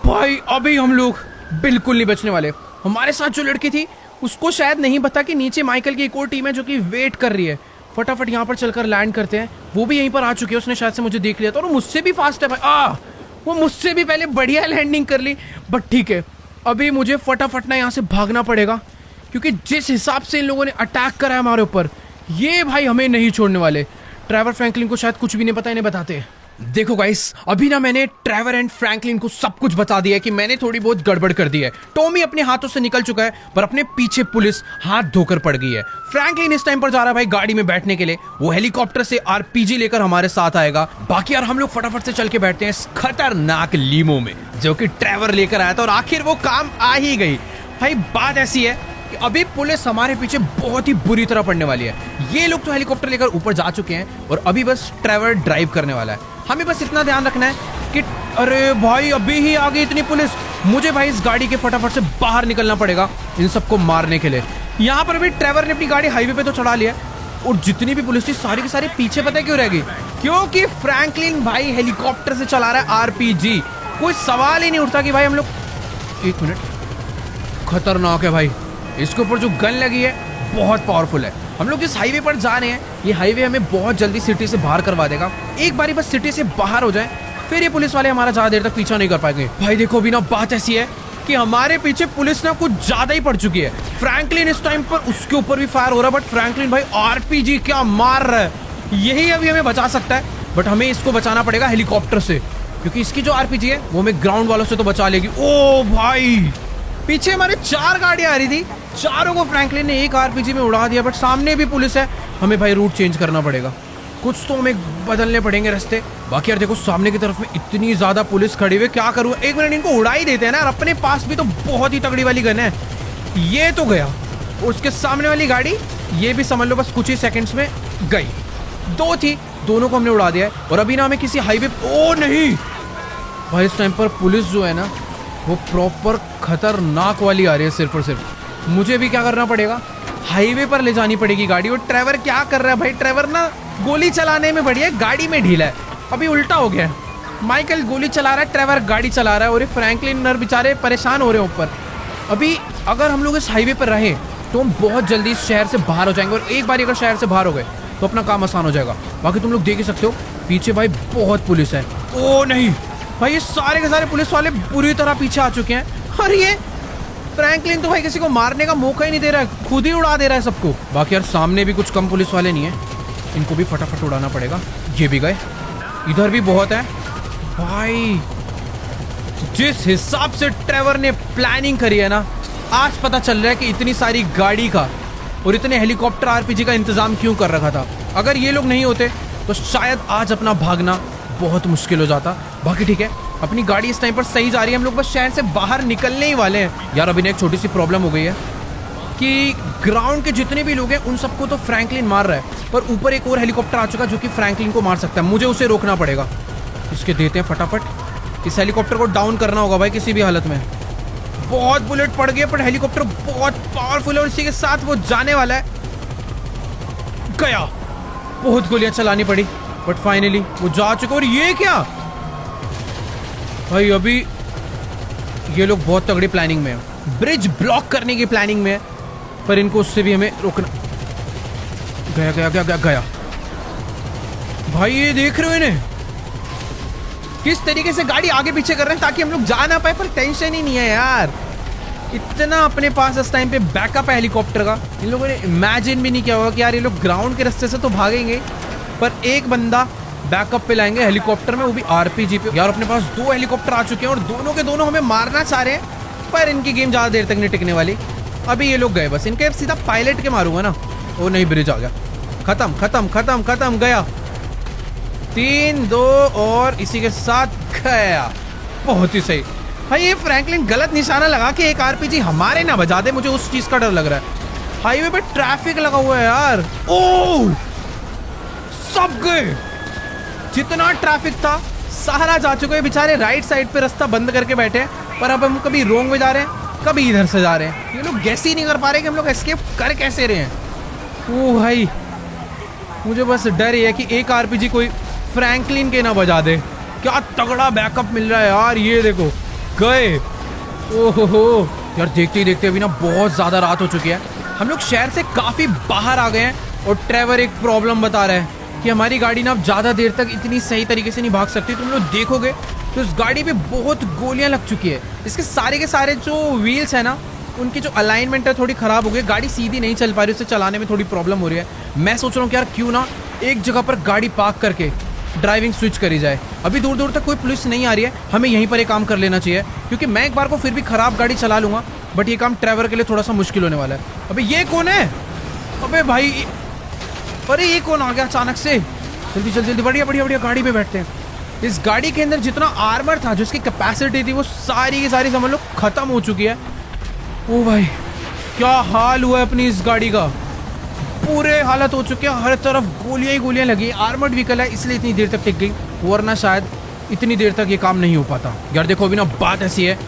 भाई अभी हम लोग बिल्कुल नहीं बचने वाले। हमारे साथ जो लड़की थी उसको शायद नहीं पता कि नीचे माइकल की एक और टीम है जो कि वेट कर रही है। फटाफट यहाँ पर चलकर लैंड करते हैं। वो भी यहीं पर आ चुकी है, उसने शायद से मुझे देख लिया था और मुझसे भी फास्ट है भाई। वो मुझसे भी पहले बढ़िया लैंडिंग कर ली। बट ठीक है, अभी मुझे फटाफट ना यहाँ से भागना पड़ेगा, क्योंकि जिस हिसाब से इन लोगों ने अटैक करा है हमारे ऊपर, ये भाई हमें नहीं छोड़ने वाले। ट्रेवर फ्रैंकलिन को शायद कुछ भी नहीं पता, इन्हें बताते हैं। देखो गाइस, अभी ना मैंने ट्रेवर एंड फ्रैंकलिन को सब कुछ बता दिया है कि मैंने थोड़ी बहुत गड़बड़ कर दी है। टॉमी अपने हाथों से निकल चुका है, पर अपने पीछे पुलिस हाथ धोकर पड़ गई है। फ्रैंकलिन इस टाइम पर जा रहा है भाई गाड़ी में बैठने के लिए। वो हेलीकॉप्टर से आरपीजी लेकर हमारे साथ आएगा। बाकी यार हम लोग फटाफट से चल के बैठते हैं इस खतरनाक लीमो में, जो कि ट्रेवर लेकर आया था, और आखिर वो काम आ ही गई। भाई बात ऐसी है कि अभी पुलिस हमारे पीछे बहुत ही बुरी तरह पड़ने वाली है। ये लोग तो हेलीकॉप्टर लेकर ऊपर जा चुके हैं और अभी बस ट्रेवर ड्राइव करने वाला है। हमें बस इतना ध्यान रखना है कि अरे भाई अभी ही आ गई इतनी पुलिस। मुझे भाई इस गाड़ी के फटाफट से बाहर निकलना पड़ेगा इन सबको मारने के लिए। यहाँ पर भी ट्रेवर ने अपनी गाड़ी हाईवे पे तो चढ़ा लिया, और जितनी भी पुलिस थी सारी की सारी पीछे। पता है क्यों रह गई? क्योंकि फ्रैंकलिन भाई हेलीकॉप्टर से चला रहा है आरपीजी। कोई सवाल ही नहीं उठता कि भाई हम लोग, एक मिनट, खतरनाक है भाई। इसके ऊपर जो गन लगी है बहुत पावरफुल है। हम लोग जिस हाईवे पर जा रहे हैं, ये हाईवे हमें बहुत जल्दी सिटी से बाहर करवा देगा। एक बारी बस सिटी से बाहर हो जाए, फिर ये पुलिस वाले हमारा ज्यादा देर तक पीछा नहीं कर पाएंगे। भाई देखो अभी ना बात ऐसी है कि हमारे पीछे पुलिस ना कुछ ज्यादा ही पड़ चुकी है। फ्रैंकलिन इस टाइम पर उसके ऊपर भी फायर हो रहा है, बट फ्रैंकलिन भाई आरपीजी क्या मार रहा है। यही अभी हमें बचा सकता है, बट हमें इसको बचाना पड़ेगा हेलीकॉप्टर से, क्योंकि इसकी जो आरपीजी है वो हमें ग्राउंड वालों से तो बचा लेगी। ओ भाई, पीछे हमारे 4 गाड़ियां आ रही थी, चारों को फ्रैंकलिन ने एक आरपीजी में उड़ा दिया, बट सामने भी पुलिस है। हमें भाई रूट चेंज करना पड़ेगा, कुछ तो हमें बदलने पड़ेंगे रास्ते। बाकी यार देखो सामने की तरफ में इतनी ज्यादा पुलिस खड़ी हुई, क्या करूँ, एक मिनट इनको उड़ा ही देते हैं ना, अपने पास भी तो बहुत ही तगड़ी वाली गन है। ये तो गया, उसके सामने वाली गाड़ी ये भी समझ लो बस कुछ ही सेकंड्स में गई। दो थी, दोनों को हमने उड़ा दिया है। और अभी ना हमें किसी हाईवे, ओ नहीं भाई इस टाइम पर पुलिस जो है ना वो प्रॉपर खतरनाक वाली आ रही है। सिर्फ और सिर्फ मुझे भी क्या करना पड़ेगा, हाईवे पर ले जानी पड़ेगी गाड़ी। और ट्रेवर क्या कर रहा है भाई, ट्रेवर ना गोली चलाने में बढ़िया है, गाड़ी में ढीला है। अभी उल्टा हो गया है, माइकल गोली चला रहा है, ट्रेवर गाड़ी चला रहा है, और ये फ्रैंकलिन नर बेचारे परेशान हो रहे हैं ऊपर। अभी अगर हम लोग इस हाईवे पर रहे तो हम बहुत जल्दी इस शहर से बाहर हो जाएंगे, और एक बार अगर शहर से बाहर हो गए तो अपना काम आसान हो जाएगा। बाकी तुम लोग देख ही सकते हो पीछे भाई बहुत पुलिस है। ओ नहीं भाई, ये सारे के सारे पुलिस वाले बुरी तरह पीछे आ चुके हैं। और ये फ्रैंकलिन तो भाई किसी को मारने का मौका ही नहीं दे रहा है, खुद ही उड़ा दे रहा है सबको। बाकी यार सामने भी कुछ कम पुलिस वाले नहीं है, इनको भी फटाफट उड़ाना पड़ेगा। ये भी गए, इधर भी बहुत है भाई। जिस हिसाब से ट्रेवर ने प्लानिंग करी है ना, आज पता चल रहा है कि इतनी सारी गाड़ी का और इतने हेलीकॉप्टर आरपीजी का इंतजाम क्यों कर रखा था। अगर ये लोग नहीं होते तो शायद आज अपना भागना बहुत मुश्किल हो जाता। बाकी ठीक है, अपनी गाड़ी इस टाइम पर सही जा रही है, हम लोग बस शहर से बाहर निकलने ही वाले हैं। यार अभी ना एक छोटी सी प्रॉब्लम हो गई है कि ग्राउंड के जितने भी लोग हैं उन सबको तो फ्रैंकलिन मार रहा है, पर ऊपर एक और हेलीकॉप्टर आ चुका जो कि फ्रैंकलिन को मार सकता है। मुझे उसे रोकना पड़ेगा, इसके देते हैं फटाफट। इस हेलीकॉप्टर को डाउन करना होगा भाई किसी भी हालत में। बहुत बुलेट पड़ गए, पर हेलीकॉप्टर बहुत पावरफुल है और इसी के साथ वो जाने वाला है। गया, बहुत गोलियां चलानी पड़ी, बट फाइनली वो जा चुका। और ये क्या भाई, अभी ये लोग बहुत तगड़ी प्लानिंग में है, ब्रिज ब्लॉक करने की प्लानिंग में है, पर इनको उससे भी हमें रोकना। गया गया गया गया गया भाई, ये देख रहे हो इन्हें किस तरीके से गाड़ी आगे पीछे कर रहे हैं ताकि हम लोग जा ना पाए। पर टेंशन ही नहीं है यार, इतना अपने पास इस टाइम पे बैकअप है हेलीकॉप्टर का। इन लोगों ने इमेजिन भी नहीं किया होगा कि यार ये लोग ग्राउंड के रास्ते से तो भागेंगे, पर एक बंदा बैकअप पे लाएंगे हेलीकॉप्टर में, वो भी आरपीजी पे। यार अपने पास दो हेलीकॉप्टर आ चुके हैं और दोनों के दोनों हमें मारना चाह रहे हैं, पर इनकी गेम ज्यादा देर तक नहीं टिकने वाली। अभी ये लोग गए, बस इनके सीधा पायलट के मारूंगा ना। ओ नहीं, ब्रिज आ गया, खत्म खत्म खत्म खत्म, गया 3-2 और इसी के साथ गया। बहुत ही सही भाई, ये फ्रैंकलिन गलत निशाना लगा के एक आरपीजी हमारे ना बजा दे, मुझे उस चीज का डर लग रहा है। हाईवे पे ट्रैफिक लगा हुआ है यार। ओ सब गए, जितना ट्रैफिक था सारा जा चुका है। बेचारे राइट साइड पे रास्ता बंद करके बैठे हैं, पर अब हम कभी रोंग में जा रहे हैं, कभी इधर से जा रहे हैं। ये लोग गैस ही नहीं कर पा रहे कि हम लोग एस्केप कर कैसे रहे हैं। ओ भाई, मुझे बस डर ये है कि एक आरपीजी कोई फ्रैंकलिन के ना बजा दे। क्या तगड़ा बैकअप मिल रहा है यार, ये देखो गए। ओहो यार, देखते ही देखते अभी ना बहुत ज्यादा रात हो चुकी है, हम लोग शहर से काफी बाहर आ गए हैं। और ट्रेवर एक प्रॉब्लम बता रहा है कि हमारी गाड़ी ना अब ज्यादा देर तक इतनी सही तरीके से नहीं भाग सकती। तुम लोग देखोगे तो इस गाड़ी पे बहुत गोलियां लग चुकी है। इसके सारे के सारे जो व्हील्स है ना, उनकी जो अलाइनमेंट है थोड़ी खराब हो गई, गाड़ी सीधी नहीं चल पा रही, उसे चलाने में थोड़ी प्रॉब्लम हो रही है। मैं सोच रहा हूँ कि यार क्यों ना एक जगह पर गाड़ी पार्क करके ड्राइविंग स्विच करी जाए। अभी दूर दूर तक कोई पुलिस नहीं आ रही है, हमें यहीं पर एक काम कर लेना चाहिए, क्योंकि मैं एक बार को फिर भी खराब गाड़ी चला लूंगा, बट ये काम ट्रेवर के लिए थोड़ा सा मुश्किल होने वाला है। अबे ये कौन है, अबे भाई, अरे ये कौन आ गया अचानक से। जल्दी जल्दी जल्दी, बढ़िया बढ़िया बढ़िया, गाड़ी में बैठते हैं। इस गाड़ी के अंदर जितना आर्मर था, जिसकी कैपेसिटी थी, वो सारी की सारी समझ लो खत्म हो चुकी है। ओ भाई, क्या हाल हुआ है अपनी इस गाड़ी का, पूरे हालत हो चुके हैं, हर तरफ गोलियां ही गोलियां लगी। आर्मर्ड व्हीकल है इसलिए इतनी देर तक टिक गई, वरना शायद इतनी देर तक ये काम नहीं हो पाता। यार देखो अभी ना बात ऐसी है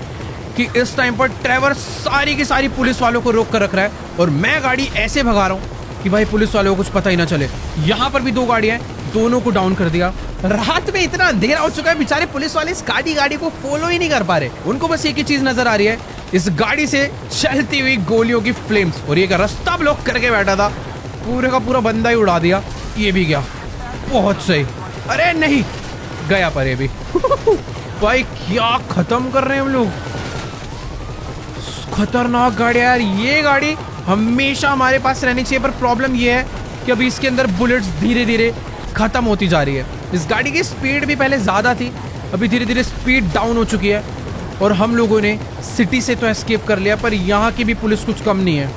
कि इस टाइम पर ट्रेवर सारी की सारी पुलिस वालों को रोक कर रख रहा है, और मैं गाड़ी ऐसे भगा रहा हूँ कि भाई पुलिस वालों को कुछ पता ही ना चले। यहाँ पर भी दो गाड़ियां हैं, दोनों को डाउन कर दिया। रात में इतना अंधेरा हो चुका है, बेचारे पुलिस वाले इस गाड़ी को फॉलो ही नहीं कर पा रहे। उनको बस एक ही चीज नजर आ रही है, इस गाड़ी से चलती हुई गोलियों की फ्लेम्स। और ये का रास्ता ब्लॉक करके बैठा था, पूरे का पूरा बंदा ही उड़ा दिया। ये भी गया, बहुत सही। अरे नहीं, गया पर ये भी। भाई क्या खत्म कर रहे हैं हम लोग, खतरनाक गाड़ी यार। ये गाड़ी हमेशा हमारे पास रहनी चाहिए, पर प्रॉब्लम ये है कि अभी इसके अंदर बुलेट्स धीरे धीरे खत्म होती जा रही है। इस गाड़ी की स्पीड भी पहले ज़्यादा थी, अभी धीरे धीरे स्पीड डाउन हो चुकी है। और हम लोगों ने सिटी से तो एस्केप कर लिया, पर यहाँ की भी पुलिस कुछ कम नहीं है।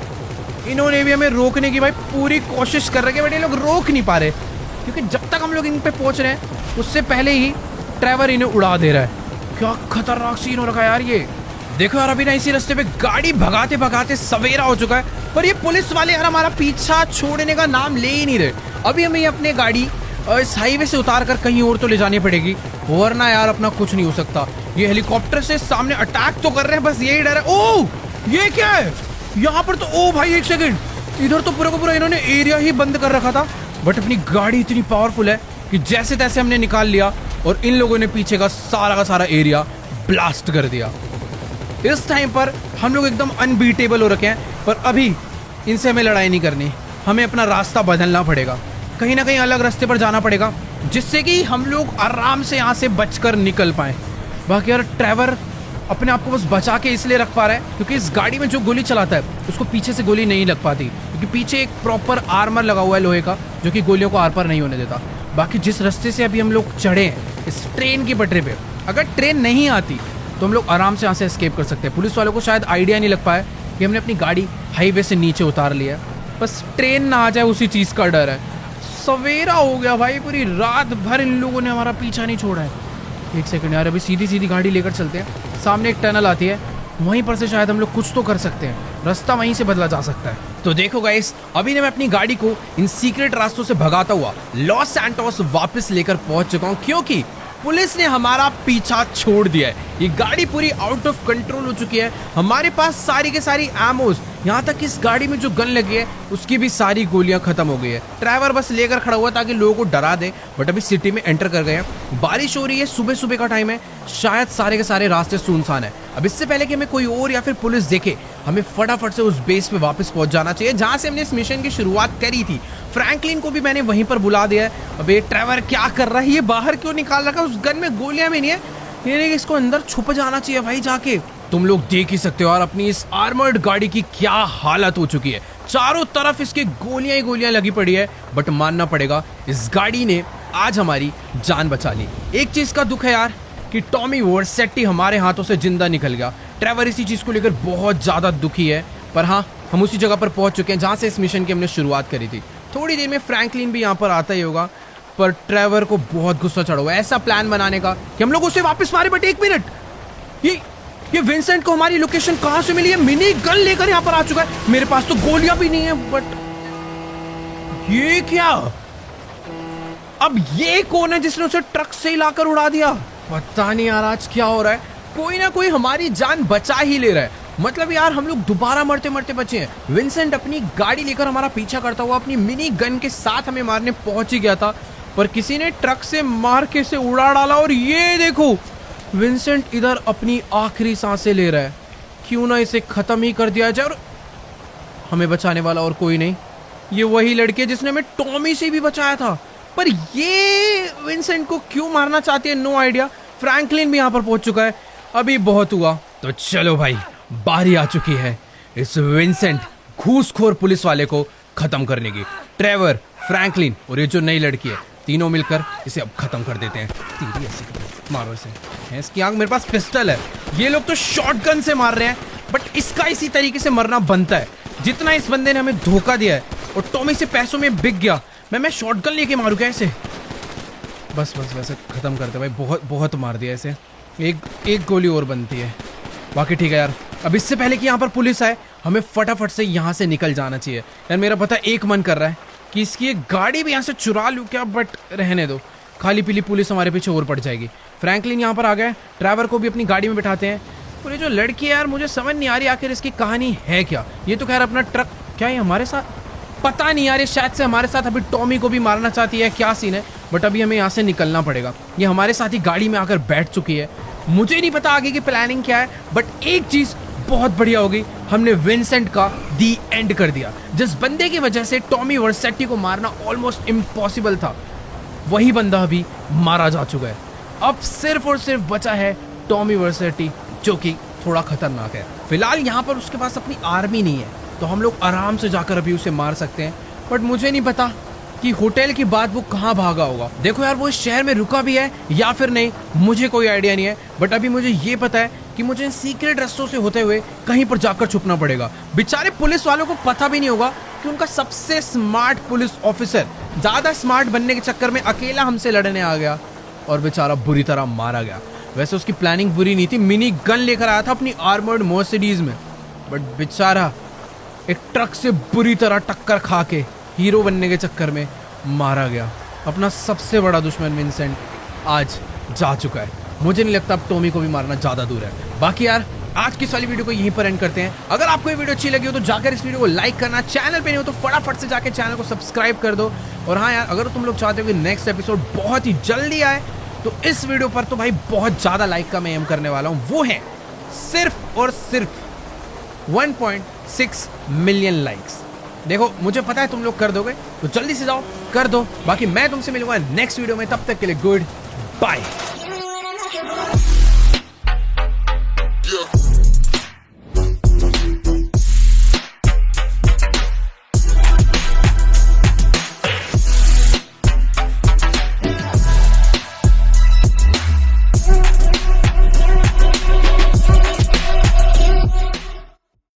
इन्होंने भी हमें रोकने की भाई पूरी कोशिश कर रहे हैं, बट ये लोग रोक नहीं पा रहे, क्योंकि जब तक हम लोग इन पे पहुंच रहे हैं उससे पहले ही ट्रेवर इन्हें उड़ा दे रहा है। क्या खतरनाक सीन हो रखा है यार ये। देखो यार, अभी ना इसी रास्ते पे गाड़ी भगाते भगाते सवेरा हो चुका है, पर ये पुलिस वाले यार हमारा पीछा छोड़ने का नाम ले ही नहीं रहे। अभी हमें अपने गाड़ी इस हाईवे से उतार कर कहीं और तो ले जानी पड़ेगी, वरना यार अपना कुछ नहीं हो सकता। ये हेलीकॉप्टर से सामने अटैक तो कर रहे हैं, बस यही डर है। ओ ये क्या है यहाँ पर? तो ओ भाई एक सेकंड, इधर तो पूरा का पूरा इन्होंने एरिया ही बंद कर रखा था, बट अपनी गाड़ी इतनी पावरफुल है कि जैसे तैसे हमने निकाल लिया और इन लोगों ने पीछे का सारा एरिया ब्लास्ट कर दिया। इस टाइम पर हम लोग एकदम अनबीटेबल हो रखे हैं, पर अभी इनसे हमें लड़ाई नहीं करनी, हमें अपना रास्ता बदलना पड़ेगा, कहीं ना कहीं अलग रास्ते पर जाना पड़ेगा, जिससे कि हम लोग आराम से यहाँ से बचकर निकल पाए। बाकी यार ट्रेवर अपने आप को बस बचा के इसलिए रख पा रहा है क्योंकि इस गाड़ी में जो गोली चलाता है उसको पीछे से गोली नहीं लग पाती, क्योंकि पीछे एक प्रॉपर आर्मर लगा हुआ है लोहे का, जो कि गोलियों को आर पार नहीं होने देता। बाकी जिस रास्ते से अभी हम लोग चढ़े हैं इस ट्रेन की पटरी पे, अगर ट्रेन नहीं आती तो हम लोग आराम से यहाँ से एस्केप कर सकते हैं। पुलिस वालों को शायद आइडिया नहीं लग पाया कि हमने अपनी गाड़ी हाईवे से नीचे उतार लिया, बस ट्रेन ना आ जाए उसी चीज़ का डर है। सवेरा हो गया भाई, पूरी रात भर इन लोगों ने हमारा पीछा नहीं छोड़ा है। एक सेकंड यार, अभी सीधी गाड़ी लेकर चलते हैं, सामने एक टनल आती है, वहीं पर से शायद हम लोग कुछ तो कर सकते हैं, रास्ता वहीं से बदला जा सकता है। तो देखो गाइस, अभी मैं अपनी गाड़ी को इन सीक्रेट रास्तों से भगाता हुआ लॉस सैंटोस वापस लेकर पहुंच चुका हूं, क्योंकि पुलिस ने हमारा पीछा छोड़ दिया है। ये गाड़ी पूरी आउट ऑफ कंट्रोल हो चुकी है, हमारे पास सारी के सारी एमोज, यहाँ तक इस गाड़ी में जो गन लगी है उसकी भी सारी गोलियां खत्म हो गई है। ड्राइवर बस लेकर खड़ा हुआ ताकि लोगों को डरा दे, बट अभी सिटी में एंटर कर गए हैं। बारिश हो रही है, सुबह का टाइम है, शायद सारे के सारे रास्ते सुनसान है। अब इससे पहले कि हमें कोई और या फिर पुलिस देखे, हमें फटाफट से उस बेस पे वापस पहुंच जाना चाहिए जहां से हमने इस मिशन की शुरुआत करी थी। फ्रैंकलिन को भी मैंने वहीं पर बुला दिया है। अब ये ट्रेवर क्या कर रहा है, ये बाहर क्यों निकाल रखा है, उस गन में गोलियां भी नहीं है, ये इसको अंदर छुप जाना चाहिए भाई जाके। तुम लोग देख ही सकते हो और अपनी इस आर्मर्ड गाड़ी की क्या हालत हो चुकी है, चारों तरफ इसके गोलियां ही गोलियां लगी पड़ी है, बट मानना पड़ेगा इस गाड़ी ने आज हमारी जान बचा ली। एक चीज का दुख है यार कि टॉमी वर्सेट्टी हमारे हाथों से जिंदा निकल गया। ट्रेवर इसी चीज को लेकर बहुत ज्यादा दुखी है, पर हाँ हम उसी जगह पर पहुंच चुके हैं जहां से इस मिशन की हमने शुरुआत करी थी। थोड़ी देर में फ्रैंकलिन भी यहाँ पर आता ही होगा, पर ट्रेवर को बहुत गुस्सा चढ़ा हुआ है ऐसा प्लान बनाने का कि हम लोग उसे वापस मारे। बट एक मिनट, ये विंसेंट को हमारी लोकेशन कहां से मिली है? मिनी गन लेकर यहाँ पर आ चुका है, मेरे पास तो गोलियां भी नहीं है। बट ये क्या, अब ये कौन है जिसने उसे ट्रक से लाकर उड़ा दिया? पता नहीं यार आज क्या हो रहा है, कोई ना कोई हमारी जान बचा ही ले रहा है। मतलब यार हम लोग दोबारा मरते मरते बचे हैं। विंसेंट अपनी गाड़ी लेकर हमारा पीछा करता हुआ अपनी मिनी गन के साथ हमें मारने पहुंच ही गया था, पर किसी ने ट्रक से मार के से उड़ा डाला। और ये देखो विंसेंट इधर अपनी आखिरी सांसें ले रहा है, क्यों ना इसे खत्म ही कर दिया जाए। और हमें बचाने वाला और कोई नहीं, ये वही लड़की है जिसने हमें टॉमी से भी बचाया था, पर ये विंसेंट को क्यों मारना चाहती है, नो आइडिया। फ्रैंकलिन भी यहाँ पर पहुंच चुका है, अभी बहुत हुआ, तो चलो भाई बारी आ चुकी है इस विंसेंट घूसखोर पुलिस वाले को खत्म करने की। ट्रेवर, फ्रैंकलिन और ये जो नई लड़की है, तीनों मिलकर इसे अब खत्म कर देते हैं। तीरी ऐसे मारो इसे, इसकी आंख, मेरे पास पिस्टल है, ये लोग तो शॉटगन से मार रहे हैं, बट इसका इसी तरीके से मरना बनता है। जितना इस बंदे ने हमें धोखा दिया है और टॉमी से पैसों में बिक गया, मैं शॉटगन लेके मारू क्या इसे? बस वैसे खत्म करते भाई, बहुत मार दिया इसे, एक गोली और बनती है। बाकी ठीक है यार, अब इससे पहले कि यहाँ पर पुलिस आए हमें फटाफट से यहाँ से निकल जाना चाहिए। यार मेरा पता एक मन कर रहा है कि इसकी एक गाड़ी भी यहाँ से चुरा लूँ क्या, बट रहने दो, खाली पीली पुलिस हमारे पीछे और पड़ जाएगी। फ्रैंकलिन यहाँ पर आ गए, ड्राइवर को भी अपनी गाड़ी में बिठाते हैं। और ये जो लड़की है यार, मुझे समझ नहीं आ रही आखिर इसकी कहानी है क्या। ये तो खैर अपना ट्रक, क्या ये हमारे साथ, पता नहीं यार, ये शायद से हमारे साथ अभी टॉमी को भी मारना चाहती है, क्या सीन है। बट अभी हमें यहाँ से निकलना पड़ेगा, ये हमारे साथ ही गाड़ी में आकर बैठ चुकी है। मुझे नहीं पता आगे की प्लानिंग क्या है, बट एक चीज बहुत बढ़िया होगी, हमने विंसेंट का दी एंड कर दिया। जिस बंदे की वजह से टॉमी वर्सेट्टी को मारना ऑलमोस्ट इम्पॉसिबल था, वही बंदा अभी मारा जा चुका है। अब सिर्फ और सिर्फ बचा है टॉमी वर्सेट्टी, जो कि थोड़ा खतरनाक है। फिलहाल यहाँ पर उसके पास अपनी आर्मी नहीं है, तो हम लोग आराम से जाकर अभी उसे मार सकते हैं। बट मुझे नहीं पता कि होटल के बाद वो कहाँ भागा होगा। देखो यार वो इस शहर में रुका भी है या फिर नहीं, मुझे कोई आइडिया नहीं है। बट अभी मुझे ये पता है कि मुझे इन सीक्रेट रास्तों से होते हुए कहीं पर जाकर छुपना पड़ेगा। बेचारे पुलिस वालों को पता भी नहीं होगा कि उनका सबसे स्मार्ट पुलिस ऑफिसर ज्यादा स्मार्ट बनने के चक्कर में अकेला हमसे लड़ने आ गया और बेचारा बुरी तरह मारा गया। वैसे उसकी प्लानिंग बुरी नहीं थी, मिनी गन लेकर आया था अपनी आर्मर्ड मर्सिडीज में, बट बेचारा एक ट्रक से बुरी तरह टक्कर खा के हीरो बनने के चक्कर में मारा गया। अपना सबसे बड़ा दुश्मन विंसेंट आज जा चुका है। मुझे नहीं लगता अब टॉमी को भी मारना ज्यादा दूर है। बाकी यार आज की इस वाली वीडियो को यहीं पर एंड करते हैं। अगर आपको ये वीडियो अच्छी लगी हो तो जाकर इस वीडियो को लाइक करना, चैनल पे नहीं हो तो फटाफट से जाकर चैनल को सब्सक्राइब कर दो। और हाँ यार, अगर तुम लोग चाहते हो कि नेक्स्ट एपिसोड बहुत ही जल्दी आए तो इस वीडियो पर तो भाई बहुत ज्यादा लाइक का मैं एम करने वाला हूँ। वो है सिर्फ और सिर्फ 1.6 मिलियन लाइक्स। देखो मुझे पता है तुम लोग कर दोगे, तो जल्दी से जाओ कर दो। बाकी मैं तुमसे मिलूंगा नेक्स्ट वीडियो में, तब तक के लिए गुड बाय।